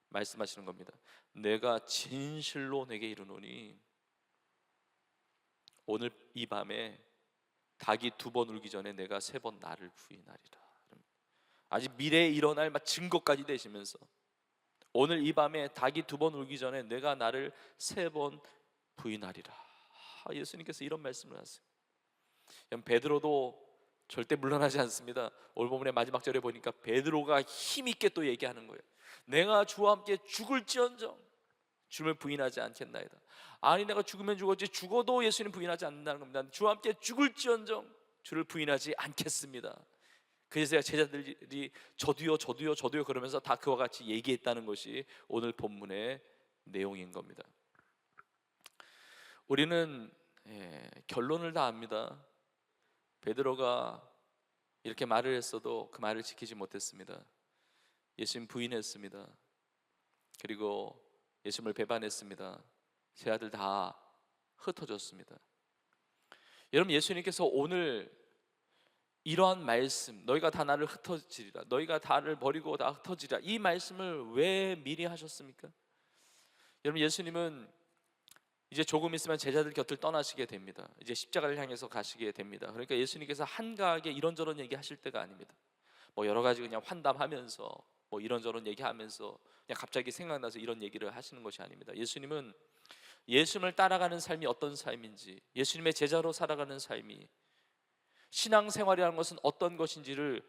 말씀하시는 겁니다. 내가 진실로 내게 이르노니 오늘 이 밤에 닭이 2번 울기 전에 내가 3번 나를 부인하리라. 아직 미래에 일어날 증거까지 대시면서 오늘 이 밤에 닭이 2번 울기 전에 내가 나를 3번 부인하리라. 예수님께서 이런 말씀을 하세요. 베드로도 절대 물러나지 않습니다. 오늘 본문의 마지막 절에 보니까 베드로가 힘있게 또 얘기하는 거예요. 내가 주와 함께 죽을지언정 주님을 부인하지 않겠나이다. 아니 내가 죽으면 죽었지 죽어도 예수님 부인하지 않는다는 겁니다. 주와 함께 죽을지언정 주를 부인하지 않겠습니다. 그래서 제자들이 저도요 저도요 저도요 그러면서 다 그와 같이 얘기했다는 것이 오늘 본문의 내용인 겁니다. 우리는 결론을 다 압니다. 베드로가 이렇게 말을 했어도 그 말을 지키지 못했습니다. 예수님 부인했습니다. 그리고 예수님을 배반했습니다. 제 아들 다 흩어졌습니다. 여러분, 예수님께서 오늘 이러한 말씀, 너희가 다 나를 흩어지리라, 너희가 다를 버리고 다 흩어지리라, 이 말씀을 왜 미리 하셨습니까? 여러분, 예수님은 이제 조금 있으면 제자들 곁을 떠나시게 됩니다. 이제 십자가를 향해서 가시게 됩니다. 그러니까 예수님께서 한가하게 이런저런 얘기 하실 때가 아닙니다. 뭐 여러 가지 그냥 환담하면서 뭐 이런저런 얘기하면서 그냥 갑자기 생각나서 이런 얘기를 하시는 것이 아닙니다. 예수님은 예수님을 따라가는 삶이 어떤 삶인지, 예수님의 제자로 살아가는 삶이, 신앙생활이라는 것은 어떤 것인지를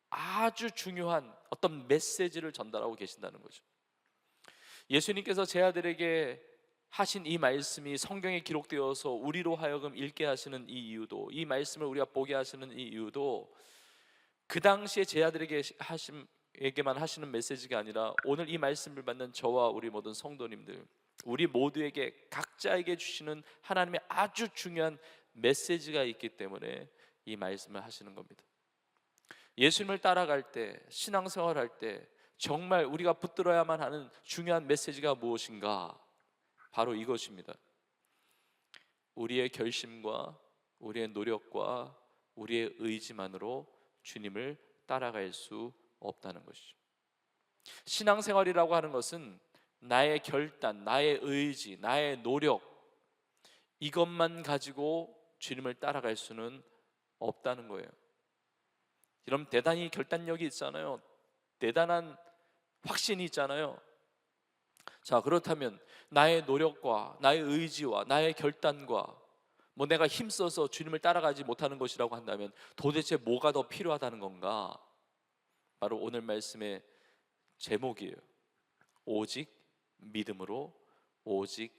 아주 중요한 어떤 메시지를 전달하고 계신다는 거죠. 예수님께서 제 아들에게 하신 이 말씀이 성경에 기록되어서 우리로 하여금 읽게 하시는 이 이유도, 이 말씀을 우리가 보게 하시는 이 이유도 그 당시에 제 아들에게만 하시는 메시지가 아니라 오늘 이 말씀을 받는 저와 우리 모든 성도님들, 우리 모두에게 각자에게 주시는 하나님의 아주 중요한 메시지가 있기 때문에 이 말씀을 하시는 겁니다. 예수님을 따라갈 때, 신앙생활할 때 정말 우리가 붙들어야만 하는 중요한 메시지가 무엇인가? 바로 이것입니다. 우리의 결심과 우리의 노력과 우리의 의지만으로 주님을 따라갈 수 없다는 것이죠. 신앙생활이라고 하는 것은 나의 결단, 나의 의지, 나의 노력, 이것만 가지고 주님을 따라갈 수는 없다는 거예요. 여러분, 대단히 결단력이 있잖아요. 대단한 확신이 있잖아요. 자, 그렇다면 나의 노력과 나의 의지와 나의 결단과 뭐 내가 힘써서 주님을 따라가지 못하는 것이라고 한다면 도대체 뭐가 더 필요하다는 건가? 바로 오늘 말씀의 제목이에요. 오직 믿음으로, 오직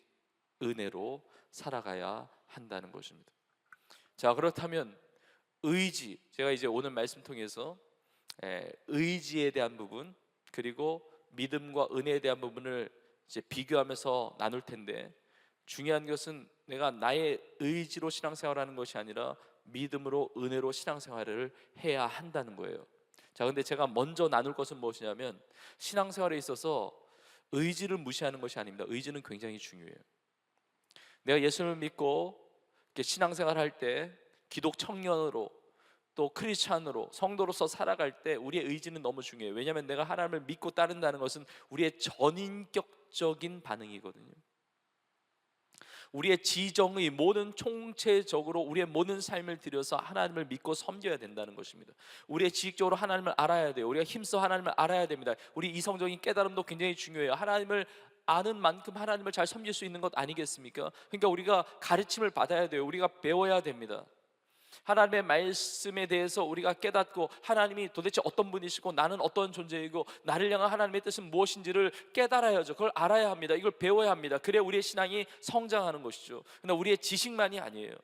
은혜로 살아가야 한다는 것입니다. 자, 그렇다면 의지, 제가 이제 오늘 말씀 통해서 의지에 대한 부분 그리고 믿음과 은혜에 대한 부분을 이제 비교하면서 나눌 텐데, 중요한 것은 내가 나의 의지로 신앙생활하는 것이 아니라 믿음으로 은혜로 신앙생활을 해야 한다는 거예요. 자, 근데 제가 먼저 나눌 것은 무엇이냐면 신앙생활에 있어서 의지를 무시하는 것이 아닙니다. 의지는 굉장히 중요해요. 내가 예수님을 믿고 이렇게 신앙생활할 때 기독 청년으로 또 크리스찬으로 성도로서 살아갈 때 우리의 의지는 너무 중요해요. 왜냐하면 내가 하나님을 믿고 따른다는 것은 우리의 전인격적인 반응이거든요. 우리의 지정의 모든 총체적으로 우리의 모든 삶을 들여서 하나님을 믿고 섬겨야 된다는 것입니다. 우리의 지식적으로 하나님을 알아야 돼요. 우리가 힘써 하나님을 알아야 됩니다. 우리 이성적인 깨달음도 굉장히 중요해요. 하나님을 아는 만큼 하나님을 잘 섬길 수 있는 것 아니겠습니까? 그러니까 우리가 가르침을 받아야 돼요. 우리가 배워야 됩니다. 하나님의 말씀에 대해서 우리가 깨닫고 하나님이 도대체 어떤 분이시고 나는 어떤 존재이고 나를 향한 하나님의 뜻은 무엇인지를 깨달아야죠. 그걸 알아야 합니다. 이걸 배워야 합니다. 그래야 우리의 신앙이 성장하는 것이죠. 그러나 우리의 지식만이 아니에요.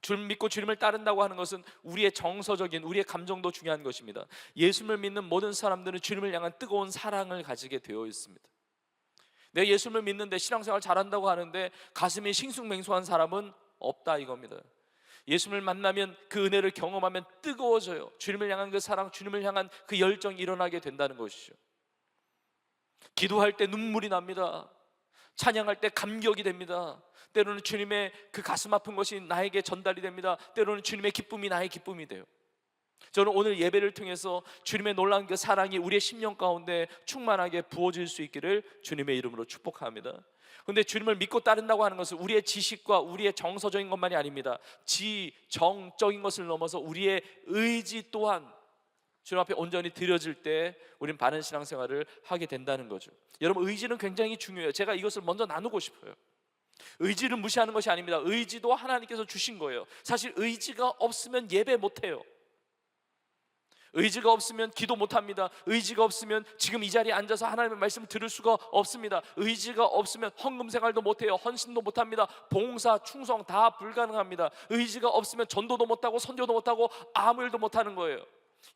주님 믿고 주님을 따른다고 하는 것은 우리의 정서적인, 우리의 감정도 중요한 것입니다. 예수님을 믿는 모든 사람들은 주님을 향한 뜨거운 사랑을 가지게 되어 있습니다. 내가 예수님을 믿는데 신앙생활 잘한다고 하는데 가슴이 싱숭맹숭한 사람은 없다 이겁니다. 예수님을 만나면 그 은혜를 경험하면 뜨거워져요. 주님을 향한 그 사랑, 주님을 향한 그 열정이 일어나게 된다는 것이죠. 기도할 때 눈물이 납니다. 찬양할 때 감격이 됩니다. 때로는 주님의 그 가슴 아픈 것이 나에게 전달이 됩니다. 때로는 주님의 기쁨이 나의 기쁨이 돼요. 저는 오늘 예배를 통해서 주님의 놀라운 그 사랑이 우리의 심령 가운데 충만하게 부어질 수 있기를 주님의 이름으로 축복합니다. 그런데 주님을 믿고 따른다고 하는 것은 우리의 지식과 우리의 정서적인 것만이 아닙니다. 지정적인 것을 넘어서 우리의 의지 또한 주님 앞에 온전히 드려질 때 우리는 바른 신앙생활을 하게 된다는 거죠. 여러분, 의지는 굉장히 중요해요. 제가 이것을 먼저 나누고 싶어요. 의지를 무시하는 것이 아닙니다. 의지도 하나님께서 주신 거예요. 사실 의지가 없으면 예배 못해요. 의지가 없으면 기도 못합니다. 의지가 없으면 지금 이 자리에 앉아서 하나님의 말씀을 들을 수가 없습니다. 의지가 없으면 헌금 생활도 못해요. 헌신도 못합니다. 봉사, 충성 다 불가능합니다. 의지가 없으면 전도도 못하고 선교도 못하고 아무 일도 못하는 거예요.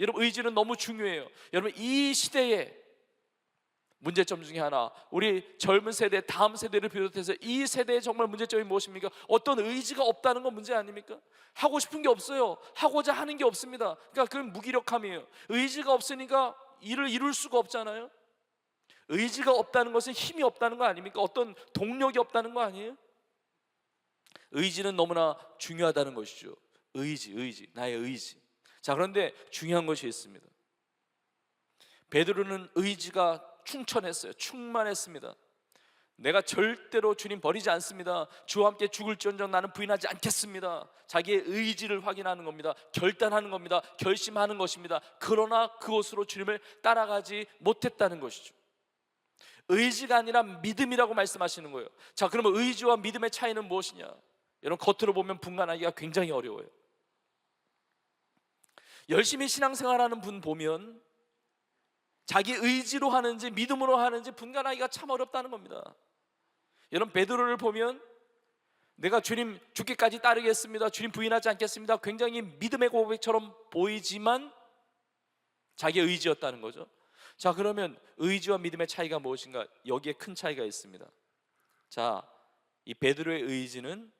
여러분, 의지는 너무 중요해요. 여러분, 이 시대에 문제점 중에 하나, 우리 젊은 세대, 다음 세대를 비롯해서 이 세대의 정말 문제점이 무엇입니까? 어떤 의지가 없다는 건 문제 아닙니까? 하고 싶은 게 없어요. 하고자 하는 게 없습니다. 그러니까 그건 무기력함이에요. 의지가 없으니까 일을 이룰 수가 없잖아요. 의지가 없다는 것은 힘이 없다는 거 아닙니까? 어떤 동력이 없다는 거 아니에요? 의지는 너무나 중요하다는 것이죠. 의지, 나의 의지. 자, 그런데 중요한 것이 있습니다. 베드로는 의지가 충천했어요. 충만했습니다. 내가 절대로 주님 버리지 않습니다. 주와 함께 죽을지언정 나는 부인하지 않겠습니다. 자기의 의지를 확인하는 겁니다. 결단하는 겁니다. 결심하는 것입니다. 그러나 그것으로 주님을 따라가지 못했다는 것이죠. 의지가 아니라 믿음이라고 말씀하시는 거예요. 자, 그러면 의지와 믿음의 차이는 무엇이냐? 여러분, 겉으로 보면 분간하기가 굉장히 어려워요. 열심히 신앙생활하는 분 보면 자기 의지로 하는지 믿음으로 하는지 분간하기가 참 어렵다는 겁니다. 여러분, 베드로를 보면 내가 주님 죽기까지 따르겠습니다, 주님 부인하지 않겠습니다, 굉장히 믿음의 고백처럼 보이지만 자기의 의지였다는 거죠. 자, 그러면 의지와 믿음의 차이가 무엇인가? 여기에 큰 차이가 있습니다. 자, 이 베드로의 의지는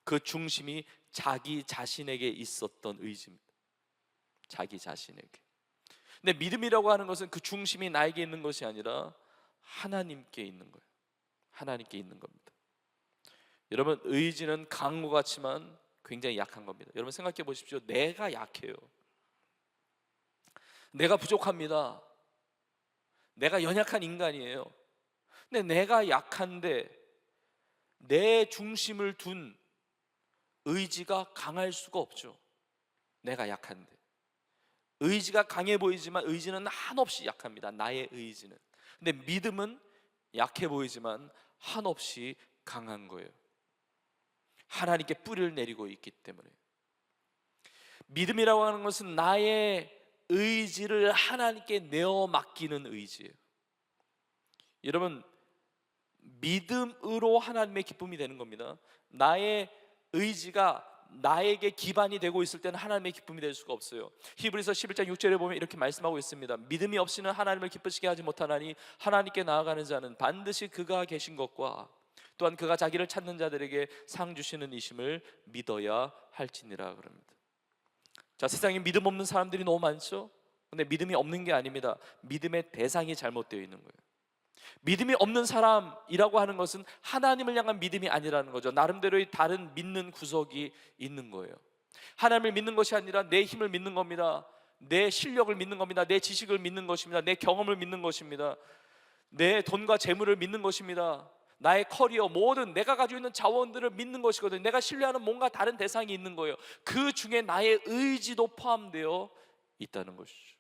그 중심이 자기 자신에게 있었던 의지입니다. 자기 자신에게. 근데 믿음이라고 하는 것은 그 중심이 나에게 있는 것이 아니라 하나님께 있는 거예요. 하나님께 있는 겁니다. 여러분, 의지는 강한 것 같지만 굉장히 약한 겁니다. 여러분, 생각해 보십시오. 내가 약해요. 내가 부족합니다. 내가 연약한 인간이에요. 근데 내가 약한데 내 중심을 둔 의지가 강할 수가 없죠. 내가 약한데. 의지가 강해 보이지만 의지는 한없이 약합니다. 나의 의지는. 근데 믿음은 약해 보이지만 한없이 강한 거예요. 하나님께 뿌리를 내리고 있기 때문에. 믿음이라고 하는 것은 나의 의지를 하나님께 내어 맡기는 의지예요. 여러분, 믿음으로 하나님의 기쁨이 되는 겁니다. 나의 의지가 나에게 기반이 되고 있을 때는 하나님의 기쁨이 될 수가 없어요. 히브리서 11장 6절에 보면 이렇게 말씀하고 있습니다. 믿음이 없이는 하나님을 기쁘시게 하지 못하나니 하나님께 나아가는 자는 반드시 그가 계신 것과 또한 그가 자기를 찾는 자들에게 상 주시는 이심을 믿어야 할지니라 그럽니다. 자, 세상에 믿음 없는 사람들이 너무 많죠. 근데 믿음이 없는 게 아닙니다. 믿음의 대상이 잘못되어 있는 거예요. 믿음이 없는 사람이라고 하는 것은 하나님을 향한 믿음이 아니라는 거죠. 나름대로의 다른 믿는 구석이 있는 거예요. 하나님을 믿는 것이 아니라 내 힘을 믿는 겁니다. 내 실력을 믿는 겁니다. 내 지식을 믿는 것입니다. 내 경험을 믿는 것입니다. 내 돈과 재물을 믿는 것입니다. 나의 커리어, 모든 내가 가지고 있는 자원들을 믿는 것이거든요. 내가 신뢰하는 뭔가 다른 대상이 있는 거예요. 그 중에 나의 의지도 포함되어 있다는 것이죠.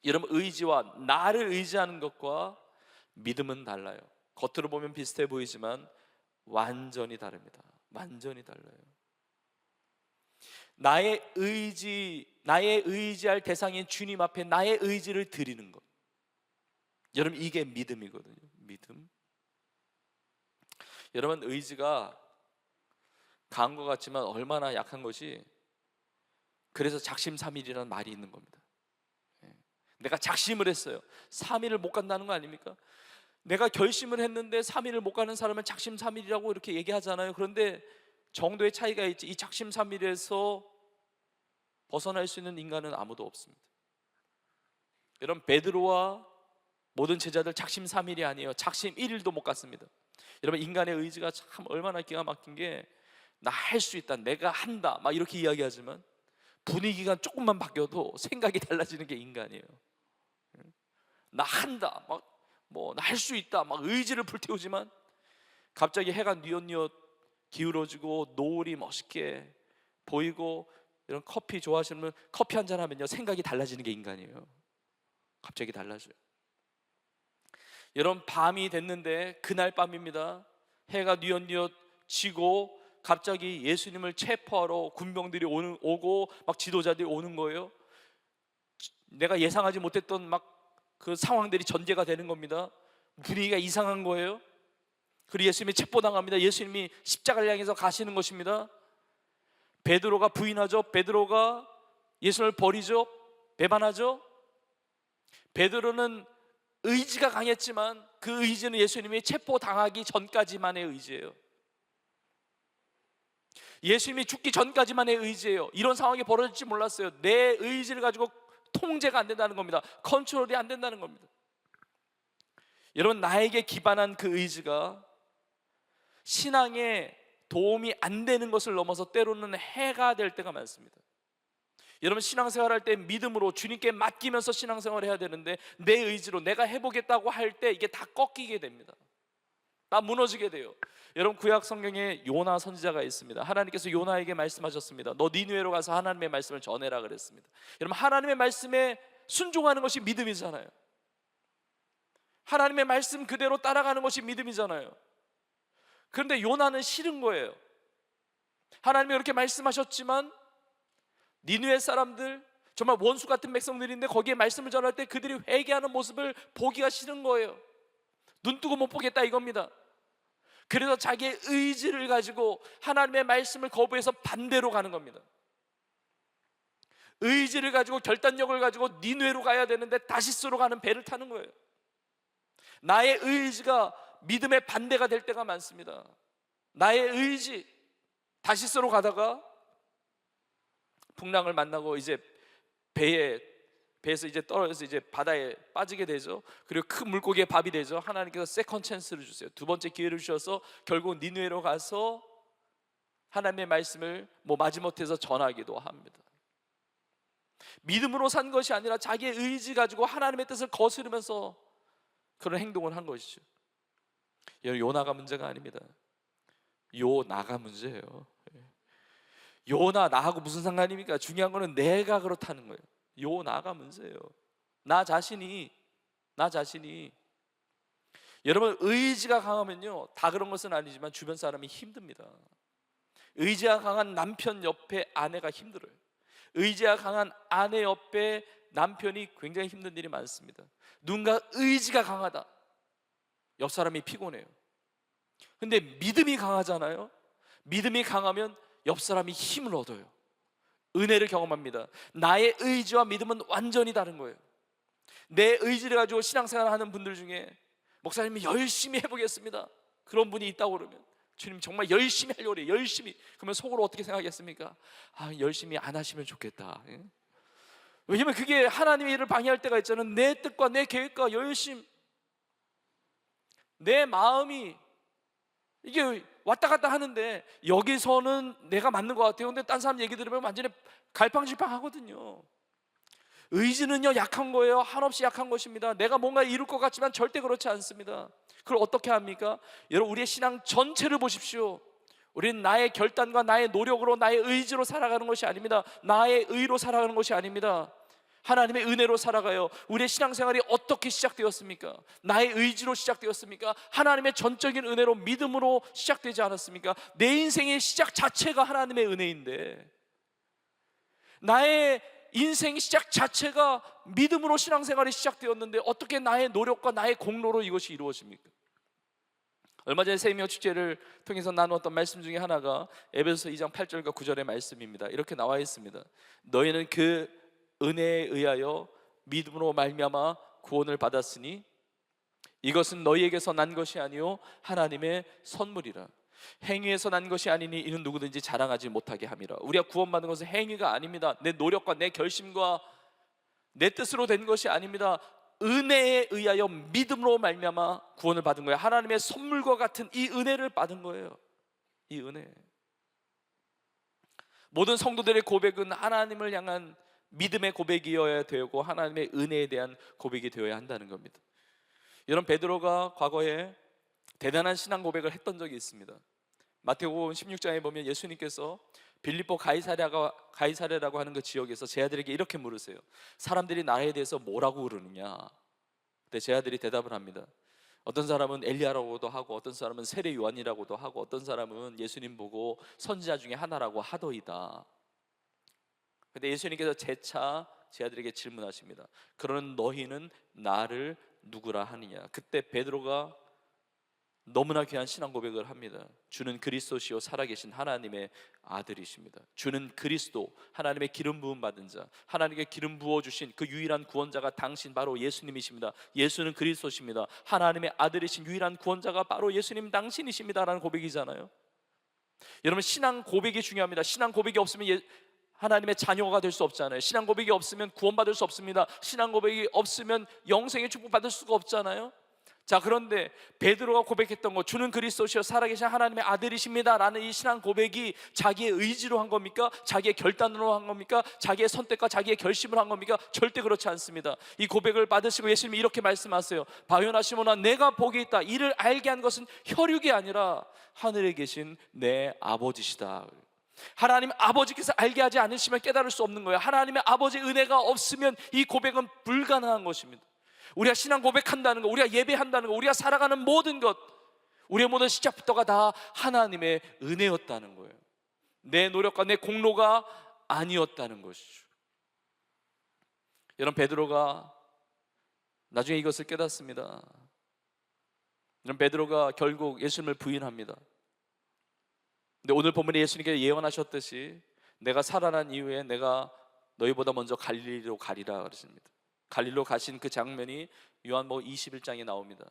여러분, 의지와 나를 의지하는 것과 믿음은 달라요. 겉으로 보면 비슷해 보이지만 완전히 다릅니다. 완전히 달라요. 나의 의지할 대상인 주님 앞에 나의 의지를 드리는 것. 여러분, 이게 믿음이거든요. 믿음. 여러분, 의지가 강한 것 같지만 얼마나 약한 것이, 그래서 작심삼일이라는 말이 있는 겁니다. 내가 작심을 했어요. 3일을 못 간다는 거 아닙니까? 내가 결심을 했는데 3일을 못 가는 사람은 작심삼일이라고 이렇게 얘기하잖아요. 그런데 정도의 차이가 있지 이 작심삼일에서 벗어날 수 있는 인간은 아무도 없습니다. 여러분, 베드로와 모든 제자들 작심삼일이 아니에요. 작심 1일도 못 갔습니다. 여러분, 인간의 의지가 참 얼마나 기가 막힌 게, 나 할 수 있다, 내가 한다 막 이렇게 이야기하지만 분위기가 조금만 바뀌어도 생각이 달라지는 게 인간이에요. 나 한다, 막 뭐 나 할 수 있다 막 의지를 불태우지만 갑자기 해가 뉘엿뉘엿 기울어지고 노을이 멋있게 보이고, 이런 커피 좋아하시는 분 커피 한잔 하면요 생각이 달라지는 게 인간이에요. 갑자기 달라져요. 여러분, 밤이 됐는데 그날 밤입니다. 해가 뉘엿뉘엿 지고 갑자기 예수님을 체포하러 군병들이 오고 막 지도자들이 오는 거예요. 내가 예상하지 못했던 막 그 상황들이 전개가 되는 겁니다. 분위기가 이상한 거예요. 그리고 예수님이 체포당합니다. 예수님이 십자가를 향해서 가시는 것입니다. 베드로가 부인하죠. 베드로가 예수님을 버리죠. 배반하죠. 베드로는 의지가 강했지만 그 의지는 예수님이 체포당하기 전까지만의 의지예요. 예수님이 죽기 전까지만의 의지예요. 이런 상황이 벌어질지 몰랐어요. 내 의지를 가지고 통제가 안 된다는 겁니다. 컨트롤이 안 된다는 겁니다. 여러분, 나에게 기반한 그 의지가 신앙에 도움이 안 되는 것을 넘어서 때로는 해가 될 때가 많습니다. 여러분, 신앙생활 할 때 믿음으로 주님께 맡기면서 신앙생활을 해야 되는데, 내 의지로 내가 해보겠다고 할 때 이게 다 꺾이게 됩니다. 다 무너지게 돼요. 여러분, 구약 성경에 요나 선지자가 있습니다. 하나님께서 요나에게 말씀하셨습니다. 너 니느웨로 가서 하나님의 말씀을 전해라 그랬습니다. 여러분, 하나님의 말씀에 순종하는 것이 믿음이잖아요. 하나님의 말씀 그대로 따라가는 것이 믿음이잖아요. 그런데 요나는 싫은 거예요. 하나님이 그렇게 말씀하셨지만 니느웨 사람들, 정말 원수 같은 백성들인데 거기에 말씀을 전할 때 그들이 회개하는 모습을 보기가 싫은 거예요. 눈 뜨고 못 보겠다 이겁니다. 그래서 자기의 의지를 가지고 하나님의 말씀을 거부해서 반대로 가는 겁니다. 의지를 가지고, 결단력을 가지고 니느웨로 가야 되는데 다시스로 가는 배를 타는 거예요. 나의 의지가 믿음의 반대가 될 때가 많습니다. 나의 의지, 다시스로 가다가 풍랑을 만나고 이제 배에서 이제 떨어져서 이제 바다에 빠지게 되죠. 그리고 큰 물고기의 밥이 되죠. 하나님께서 세컨 찬스를 주세요. 두 번째 기회를 주셔서 결국 니느웨로 가서 하나님의 말씀을 마지못해서 전하기도 합니다. 믿음으로 산 것이 아니라 자기의 의지 가지고 하나님의 뜻을 거스르면서 그런 행동을 한 것이죠. 요나가 문제가 아닙니다. 요나가 문제예요. 요나 나하고 무슨 상관입니까? 중요한 거는 내가 그렇다는 거예요. 요나가 문제예요. 나 자신이. 여러분, 의지가 강하면요 다 그런 것은 아니지만 주변 사람이 힘듭니다. 의지가 강한 남편 옆에 아내가 힘들어요. 의지가 강한 아내 옆에 남편이 굉장히 힘든 일이 많습니다. 누군가 의지가 강하다, 옆 사람이 피곤해요. 근데 믿음이 강하잖아요. 믿음이 강하면 옆 사람이 힘을 얻어요. 은혜를 경험합니다. 나의 의지와 믿음은 완전히 다른 거예요. 내 의지를 가지고 신앙생활 하는 분들 중에 목사님이 열심히 해보겠습니다, 그런 분이 있다고 그러면 주님 정말 열심히 하려고 그래요. 열심히. 그러면 속으로 어떻게 생각했습니까? 열심히 안 하시면 좋겠다. 왜냐면 그게 하나님의 일을 방해할 때가 있잖아요. 내 뜻과 내 계획과 열심, 내 마음이 이게 왔다 갔다 하는데 여기서는 내가 맞는 것 같아요. 근데 딴 사람 얘기 들으면 완전히 갈팡질팡 하거든요. 의지는요 약한 거예요. 한없이 약한 것입니다. 내가 뭔가 이룰 것 같지만 절대 그렇지 않습니다. 그걸 어떻게 합니까? 여러분, 우리의 신앙 전체를 보십시오. 우리는 나의 결단과 나의 노력으로, 나의 의지로 살아가는 것이 아닙니다. 나의 의로 살아가는 것이 아닙니다. 하나님의 은혜로 살아가요. 우리의 신앙생활이 어떻게 시작되었습니까? 나의 의지로 시작되었습니까? 하나님의 전적인 은혜로, 믿음으로 시작되지 않았습니까? 내 인생의 시작 자체가 하나님의 은혜인데, 나의 인생 시작 자체가 믿음으로 신앙생활이 시작되었는데 어떻게 나의 노력과 나의 공로로 이것이 이루어집니까? 얼마 전에 세미어 축제를 통해서 나누었던 말씀 중에 하나가 에베소서 2장 8절과 9절의 말씀입니다. 이렇게 나와 있습니다. 너희는 그 은혜에 의하여 믿음으로 말미암아 구원을 받았으니 이것은 너희에게서 난 것이 아니요 하나님의 선물이라. 행위에서 난 것이 아니니 이는 누구든지 자랑하지 못하게 함이라. 우리가 구원받은 것은 행위가 아닙니다. 내 노력과 내 결심과 내 뜻으로 된 것이 아닙니다. 은혜에 의하여 믿음으로 말미암아 구원을 받은 거예요. 하나님의 선물과 같은 이 은혜를 받은 거예요. 이 은혜. 모든 성도들의 고백은 하나님을 향한 믿음의 고백이어야 되고 하나님의 은혜에 대한 고백이 되어야 한다는 겁니다. 여러분, 베드로가 과거에 대단한 신앙 고백을 했던 적이 있습니다. 마태복음 16장에 보면 예수님께서 빌립보 가이사랴라고 하는 그 지역에서 제 아들에게 이렇게 물으세요. 사람들이 나에 대해서 뭐라고 그러느냐? 근데 제 아들이 대답을 합니다. 어떤 사람은 엘리야라고도 하고 어떤 사람은 세례 요한이라고도 하고 어떤 사람은 예수님 보고 선지자 중에 하나라고 하더이다. 근데 예수님께서 재차 제 아들에게 질문하십니다. 그러는 너희는 나를 누구라 하느냐? 그때 베드로가 너무나 귀한 신앙 고백을 합니다. 주는 그리스도시요 살아계신 하나님의 아들이십니다. 주는 그리스도, 하나님의 기름 부음 받은 자, 하나님께 기름 부어 주신 그 유일한 구원자가 당신 바로 예수님이십니다. 예수는 그리스도십니다. 하나님의 아들이신 유일한 구원자가 바로 예수님 당신이십니다라는 고백이잖아요. 여러분, 신앙 고백이 중요합니다. 신앙 고백이 없으면 하나님의 자녀가 될 수 없잖아요. 신앙 고백이 없으면 구원받을 수 없습니다. 신앙 고백이 없으면 영생의 축복 받을 수가 없잖아요. 자, 그런데 베드로가 고백했던 것, 주는 그리스도시요 살아계신 하나님의 아들이십니다 라는 이 신앙 고백이 자기의 의지로 한 겁니까? 자기의 결단으로 한 겁니까? 자기의 선택과 자기의 결심을 한 겁니까? 절대 그렇지 않습니다. 이 고백을 받으시고 예수님이 이렇게 말씀하세요. 바요나 시몬아, 내가 복이 있다. 이를 알게 한 것은 혈육이 아니라 하늘에 계신 내 아버지시다. 하나님 아버지께서 알게 하지 않으시면 깨달을 수 없는 거예요. 하나님의 아버지의 은혜가 없으면 이 고백은 불가능한 것입니다. 우리가 신앙 고백한다는 것, 우리가 예배한다는 것, 우리가 살아가는 모든 것, 우리의 모든 시작부터가 다 하나님의 은혜였다는 거예요. 내 노력과 내 공로가 아니었다는 것이죠. 여러분, 베드로가 나중에 이것을 깨닫습니다. 여러분, 베드로가 결국 예수님을 부인합니다. 근데 오늘 본문에 예수님께서 예언하셨듯이 내가 살아난 이후에 내가 너희보다 먼저 갈릴리로 가리라 그러십니다. 갈릴리로 가신 그 장면이 요한복음 21장에 나옵니다.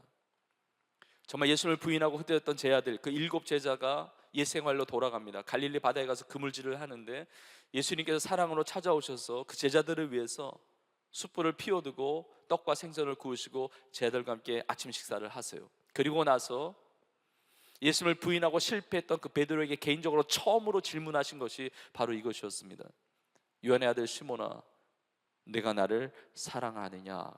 정말 예수님을 부인하고 흩어졌던 제 아들, 그 7 제자가 옛 생활로 돌아갑니다. 갈릴리 바다에 가서 그물질을 하는데 예수님께서 사랑으로 찾아오셔서 그 제자들을 위해서 숯불을 피워두고 떡과 생선을 구우시고 제자들과 함께 아침 식사를 하세요. 그리고 나서 예수님을 부인하고 실패했던 그 베드로에게 개인적으로 처음으로 질문하신 것이 바로 이것이었습니다. 요한의 아들 시몬아, 내가 나를 사랑하느냐?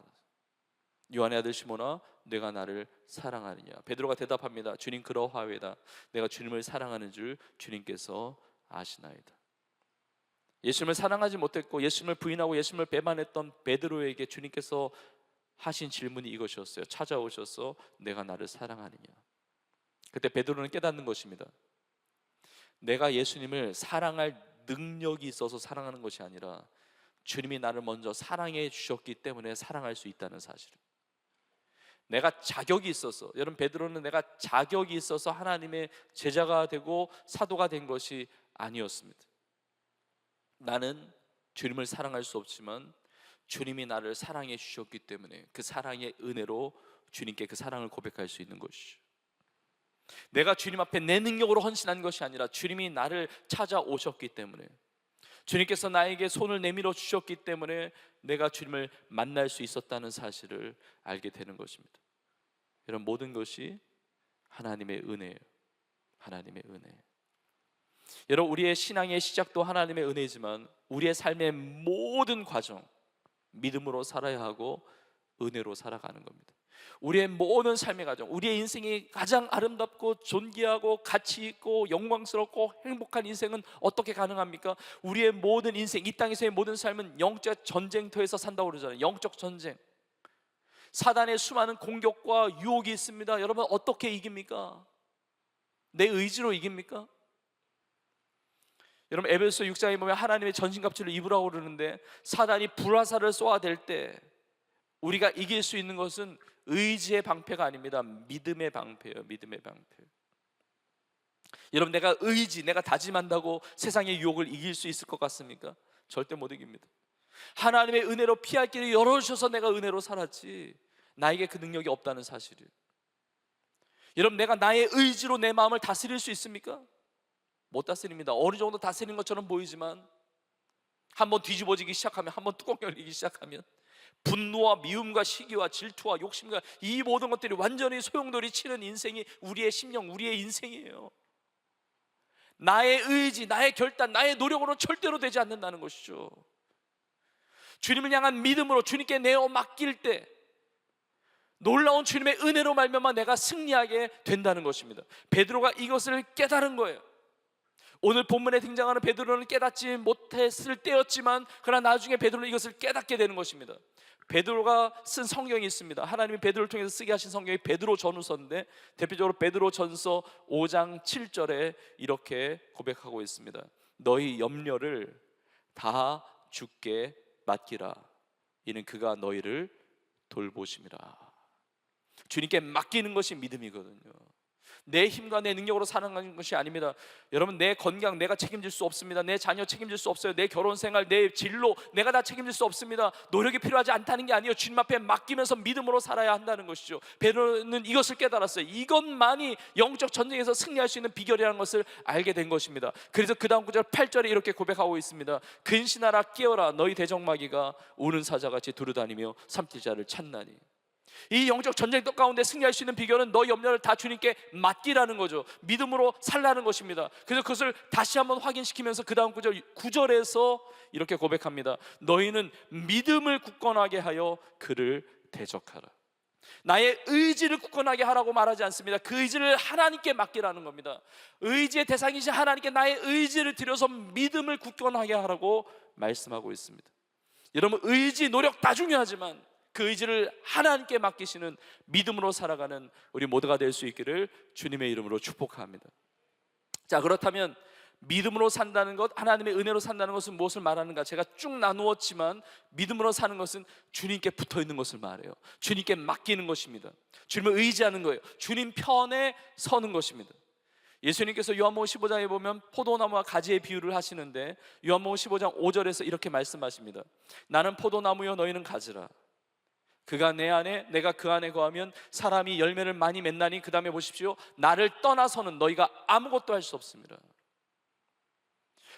요한의 아들 시몬아, 내가 나를 사랑하느냐? 베드로가 대답합니다. 주님, 그러하외다. 내가 주님을 사랑하는 줄 주님께서 아시나이다. 예수님을 사랑하지 못했고 예수님을 부인하고 예수님을 배반했던 베드로에게 주님께서 하신 질문이 이것이었어요. 찾아오셔서 내가 나를 사랑하느냐? 그때 베드로는 깨닫는 것입니다. 내가 예수님을 사랑할 능력이 있어서 사랑하는 것이 아니라 주님이 나를 먼저 사랑해 주셨기 때문에 사랑할 수 있다는 사실. 내가 자격이 있어서, 여러분, 베드로는 내가 자격이 있어서 하나님의 제자가 되고 사도가 된 것이 아니었습니다. 나는 주님을 사랑할 수 없지만 주님이 나를 사랑해 주셨기 때문에 그 사랑의 은혜로 주님께 그 사랑을 고백할 수 있는 것이죠. 내가 주님 앞에 내 능력으로 헌신한 것이 아니라 주님이 나를 찾아오셨기 때문에, 주님께서 나에게 손을 내밀어 주셨기 때문에 내가 주님을 만날 수 있었다는 사실을 알게 되는 것입니다. 이런 모든 것이 하나님의 은혜예요. 하나님의 은혜. 여러분, 우리의 신앙의 시작도 하나님의 은혜지만 우리의 삶의 모든 과정, 믿음으로 살아야 하고 은혜로 살아가는 겁니다. 우리의 모든 삶의 과정, 우리의 인생이 가장 아름답고 존귀하고 가치 있고 영광스럽고 행복한 인생은 어떻게 가능합니까? 우리의 모든 인생, 이 땅에서의 모든 삶은 영적 전쟁터에서 산다고 그러잖아요. 영적 전쟁. 사단의 수많은 공격과 유혹이 있습니다. 여러분, 어떻게 이깁니까? 내 의지로 이깁니까? 여러분, 에베소 6장에 보면 하나님의 전신갑주를 입으라고 그러는데 사단이 불화살을 쏘아댈 때 우리가 이길 수 있는 것은 의지의 방패가 아닙니다. 믿음의 방패예요. 믿음의 방패. 여러분, 내가 내가 다짐한다고 세상의 유혹을 이길 수 있을 것 같습니까? 절대 못 이깁니다. 하나님의 은혜로 피할 길을 열어주셔서 내가 은혜로 살았지 나에게 그 능력이 없다는 사실이에요. 여러분, 내가 나의 의지로 내 마음을 다스릴 수 있습니까? 못 다스립니다. 어느 정도 다스리는 것처럼 보이지만 한번 뒤집어지기 시작하면, 한번 뚜껑 열리기 시작하면 분노와 미움과 시기와 질투와 욕심과 이 모든 것들이 완전히 소용돌이 치는 인생이 우리의 심령, 우리의 인생이에요. 나의 의지, 나의 결단, 나의 노력으로 절대로 되지 않는다는 것이죠. 주님을 향한 믿음으로 주님께 내어 맡길 때 놀라운 주님의 은혜로 말미암아 내가 승리하게 된다는 것입니다. 베드로가 이것을 깨달은 거예요. 오늘 본문에 등장하는 베드로는 깨닫지 못했을 때였지만 그러나 나중에 베드로는 이것을 깨닫게 되는 것입니다. 베드로가 쓴 성경이 있습니다. 하나님이 베드로를 통해서 쓰게 하신 성경이 베드로 전후서인데, 대표적으로 베드로 전서 5장 7절에 이렇게 고백하고 있습니다. 너희 염려를 다 주께 맡기라. 이는 그가 너희를 돌보심이라. 주님께 맡기는 것이 믿음이거든요. 내 힘과 내 능력으로 살아가는 것이 아닙니다. 여러분, 내 건강 내가 책임질 수 없습니다. 내 자녀 책임질 수 없어요. 내 결혼 생활, 내 진로 내가 다 책임질 수 없습니다. 노력이 필요하지 않다는 게 아니에요. 주님 앞에 맡기면서 믿음으로 살아야 한다는 것이죠. 베드로는 이것을 깨달았어요. 이것만이 영적 전쟁에서 승리할 수 있는 비결이라는 것을 알게 된 것입니다. 그래서 그 다음 구절 8절에 이렇게 고백하고 있습니다. 근신하라, 깨어라. 너희 대적마귀가 우는 사자같이 두루다니며 삼킬 자를 찾나니. 이 영적 전쟁 가운데 승리할 수 있는 비결은 너희 염려를 다 주님께 맡기라는 거죠. 믿음으로 살라는 것입니다. 그래서 그것을 다시 한번 확인시키면서 그 다음 구절 9절에서 이렇게 고백합니다. 너희는 믿음을 굳건하게 하여 그를 대적하라. 나의 의지를 굳건하게 하라고 말하지 않습니다. 그 의지를 하나님께 맡기라는 겁니다. 의지의 대상이신 하나님께 나의 의지를 들여서 믿음을 굳건하게 하라고 말씀하고 있습니다. 여러분, 의지, 노력 다 중요하지만 그 의지를 하나님께 맡기시는 믿음으로 살아가는 우리 모두가 될 수 있기를 주님의 이름으로 축복합니다. 자, 그렇다면 믿음으로 산다는 것, 하나님의 은혜로 산다는 것은 무엇을 말하는가? 제가 쭉 나누었지만 믿음으로 사는 것은 주님께 붙어 있는 것을 말해요. 주님께 맡기는 것입니다. 주님을 의지하는 거예요. 주님 편에 서는 것입니다. 예수님께서 요한복음 15장에 보면 포도나무와 가지의 비유를 하시는데 요한복음 15장 5절에서 이렇게 말씀하십니다. 나는 포도나무요 너희는 가지라. 그가 내 안에 내가 그 안에 거하면 사람이 열매를 많이 맺나니, 그 다음에 보십시오. 나를 떠나서는 너희가 아무것도 할 수 없습니다.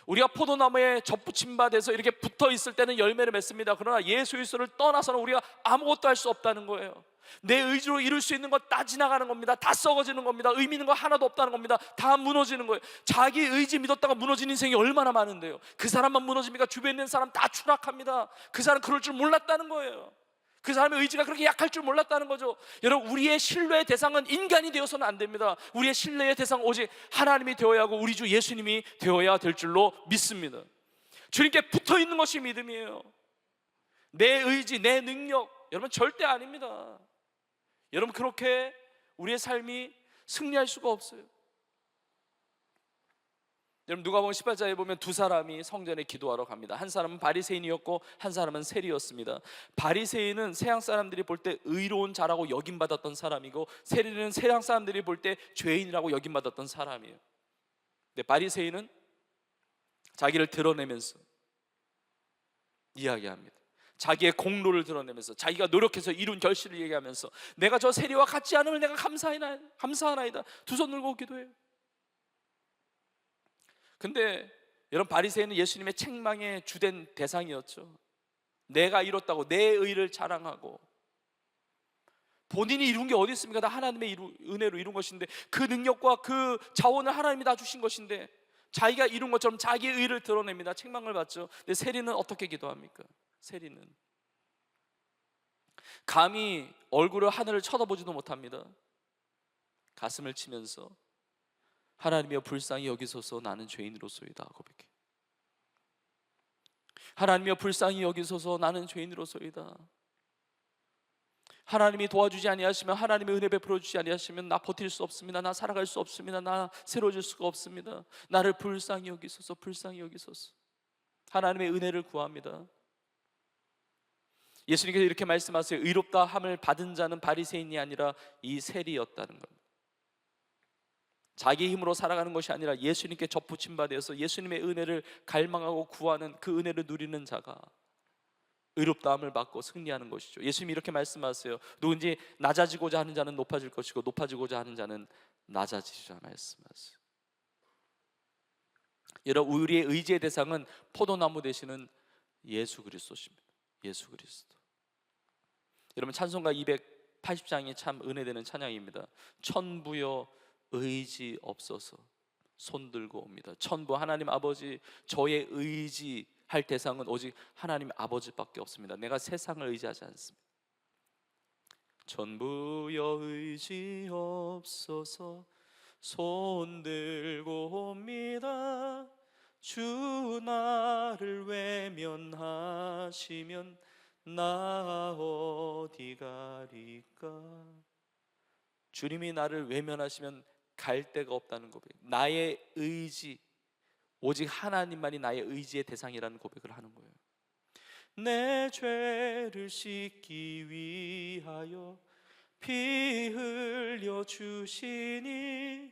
우리가 포도나무에 접붙임 바 돼서 이렇게 붙어 있을 때는 열매를 맺습니다. 그러나 예수 그리스도를 떠나서는 우리가 아무것도 할 수 없다는 거예요. 내 의지로 이룰 수 있는 것 다 지나가는 겁니다. 다 썩어지는 겁니다. 의미 있는 거 하나도 없다는 겁니다. 다 무너지는 거예요. 자기 의지 믿었다가 무너진 인생이 얼마나 많은데요. 그 사람만 무너집니까? 주변에 있는 사람 다 추락합니다. 그 사람 그럴 줄 몰랐다는 거예요. 그 사람의 의지가 그렇게 약할 줄 몰랐다는 거죠. 여러분, 우리의 신뢰의 대상은 인간이 되어서는 안 됩니다. 우리의 신뢰의 대상은 오직 하나님이 되어야 하고 우리 주 예수님이 되어야 될 줄로 믿습니다. 주님께 붙어 있는 것이 믿음이에요. 내 의지, 내 능력, 여러분 절대 아닙니다. 여러분, 그렇게 우리의 삶이 승리할 수가 없어요. 여러분, 누가복음 18장에 보면 두 사람이 성전에 기도하러 갑니다. 한 사람은 바리새인이었고 한 사람은 세리였습니다. 바리새인은 세상 사람들이 볼 때 의로운 자라고 여김받았던 사람이고, 세리는 세상 사람들이 볼 때 죄인이라고 여김받았던 사람이에요. 근데 바리새인은 자기를 드러내면서 이야기합니다. 자기의 공로를 드러내면서 자기가 노력해서 이룬 결실을 얘기하면서 내가 저 세리와 같지 않음을 내가 감사하나이다. 두 손 들고 기도해요. 근데 여러분, 바리새인은 예수님의 책망의 주된 대상이었죠. 내가 이뤘다고 내 의를 자랑하고, 본인이 이룬 게 어디 있습니까? 다 하나님의 은혜로 이룬 것인데, 그 능력과 그 자원을 하나님이 다 주신 것인데 자기가 이룬 것처럼 자기의 의를 드러냅니다. 책망을 받죠. 근데 세리는 어떻게 기도합니까? 세리는 감히 얼굴을 하늘을 쳐다보지도 못합니다. 가슴을 치면서 하나님이여 불쌍히 여기소서 나는 죄인으로소이다 고백해. 하나님이여 불쌍히 여기소서 나는 죄인으로소이다. 하나님이 도와주지 아니하시면, 하나님의 은혜 베풀어 주지 아니하시면 나 버틸 수 없습니다. 나 살아갈 수 없습니다. 나 새로워질 수가 없습니다. 나를 불쌍히 여기소서, 불쌍히 여기소서. 하나님의 은혜를 구합니다. 예수님께서 이렇게 말씀하세요. 의롭다 함을 받은 자는 바리새인이 아니라 이 세리였다는 겁니다. 자기 힘으로 살아가는 것이 아니라 예수님께 접붙임 바 되어서 예수님의 은혜를 갈망하고 구하는 그 은혜를 누리는 자가 의롭다함을 받고 승리하는 것이죠. 예수님이 이렇게 말씀하세요. 누군지 낮아지고자 하는 자는 높아질 것이고 높아지고자 하는 자는 낮아지리라 말씀하세요. 여러분, 우리의 의지의 대상은 포도나무 되시는 예수 그리스도십니다. 예수 그리스도. 여러분, 찬송가 280장이 참 은혜되는 찬양입니다. 천부여 의지 없어서 손들고 옵니다. 천부 하나님 아버지, 저의 의지할 대상은 오직 하나님 아버지밖에 없습니다. 내가 세상을 의지하지 않습니다. 천부여 의지 없어서 손들고 옵니다. 주 나를 외면하시면 나 어디 가리까. 주님이 나를 외면하시면 갈 데가 없다는 고백. 나의 의지, 오직 하나님만이 나의 의지의 대상이라는 고백을 하는 거예요. 내 죄를 씻기 위하여 피 흘려 주시니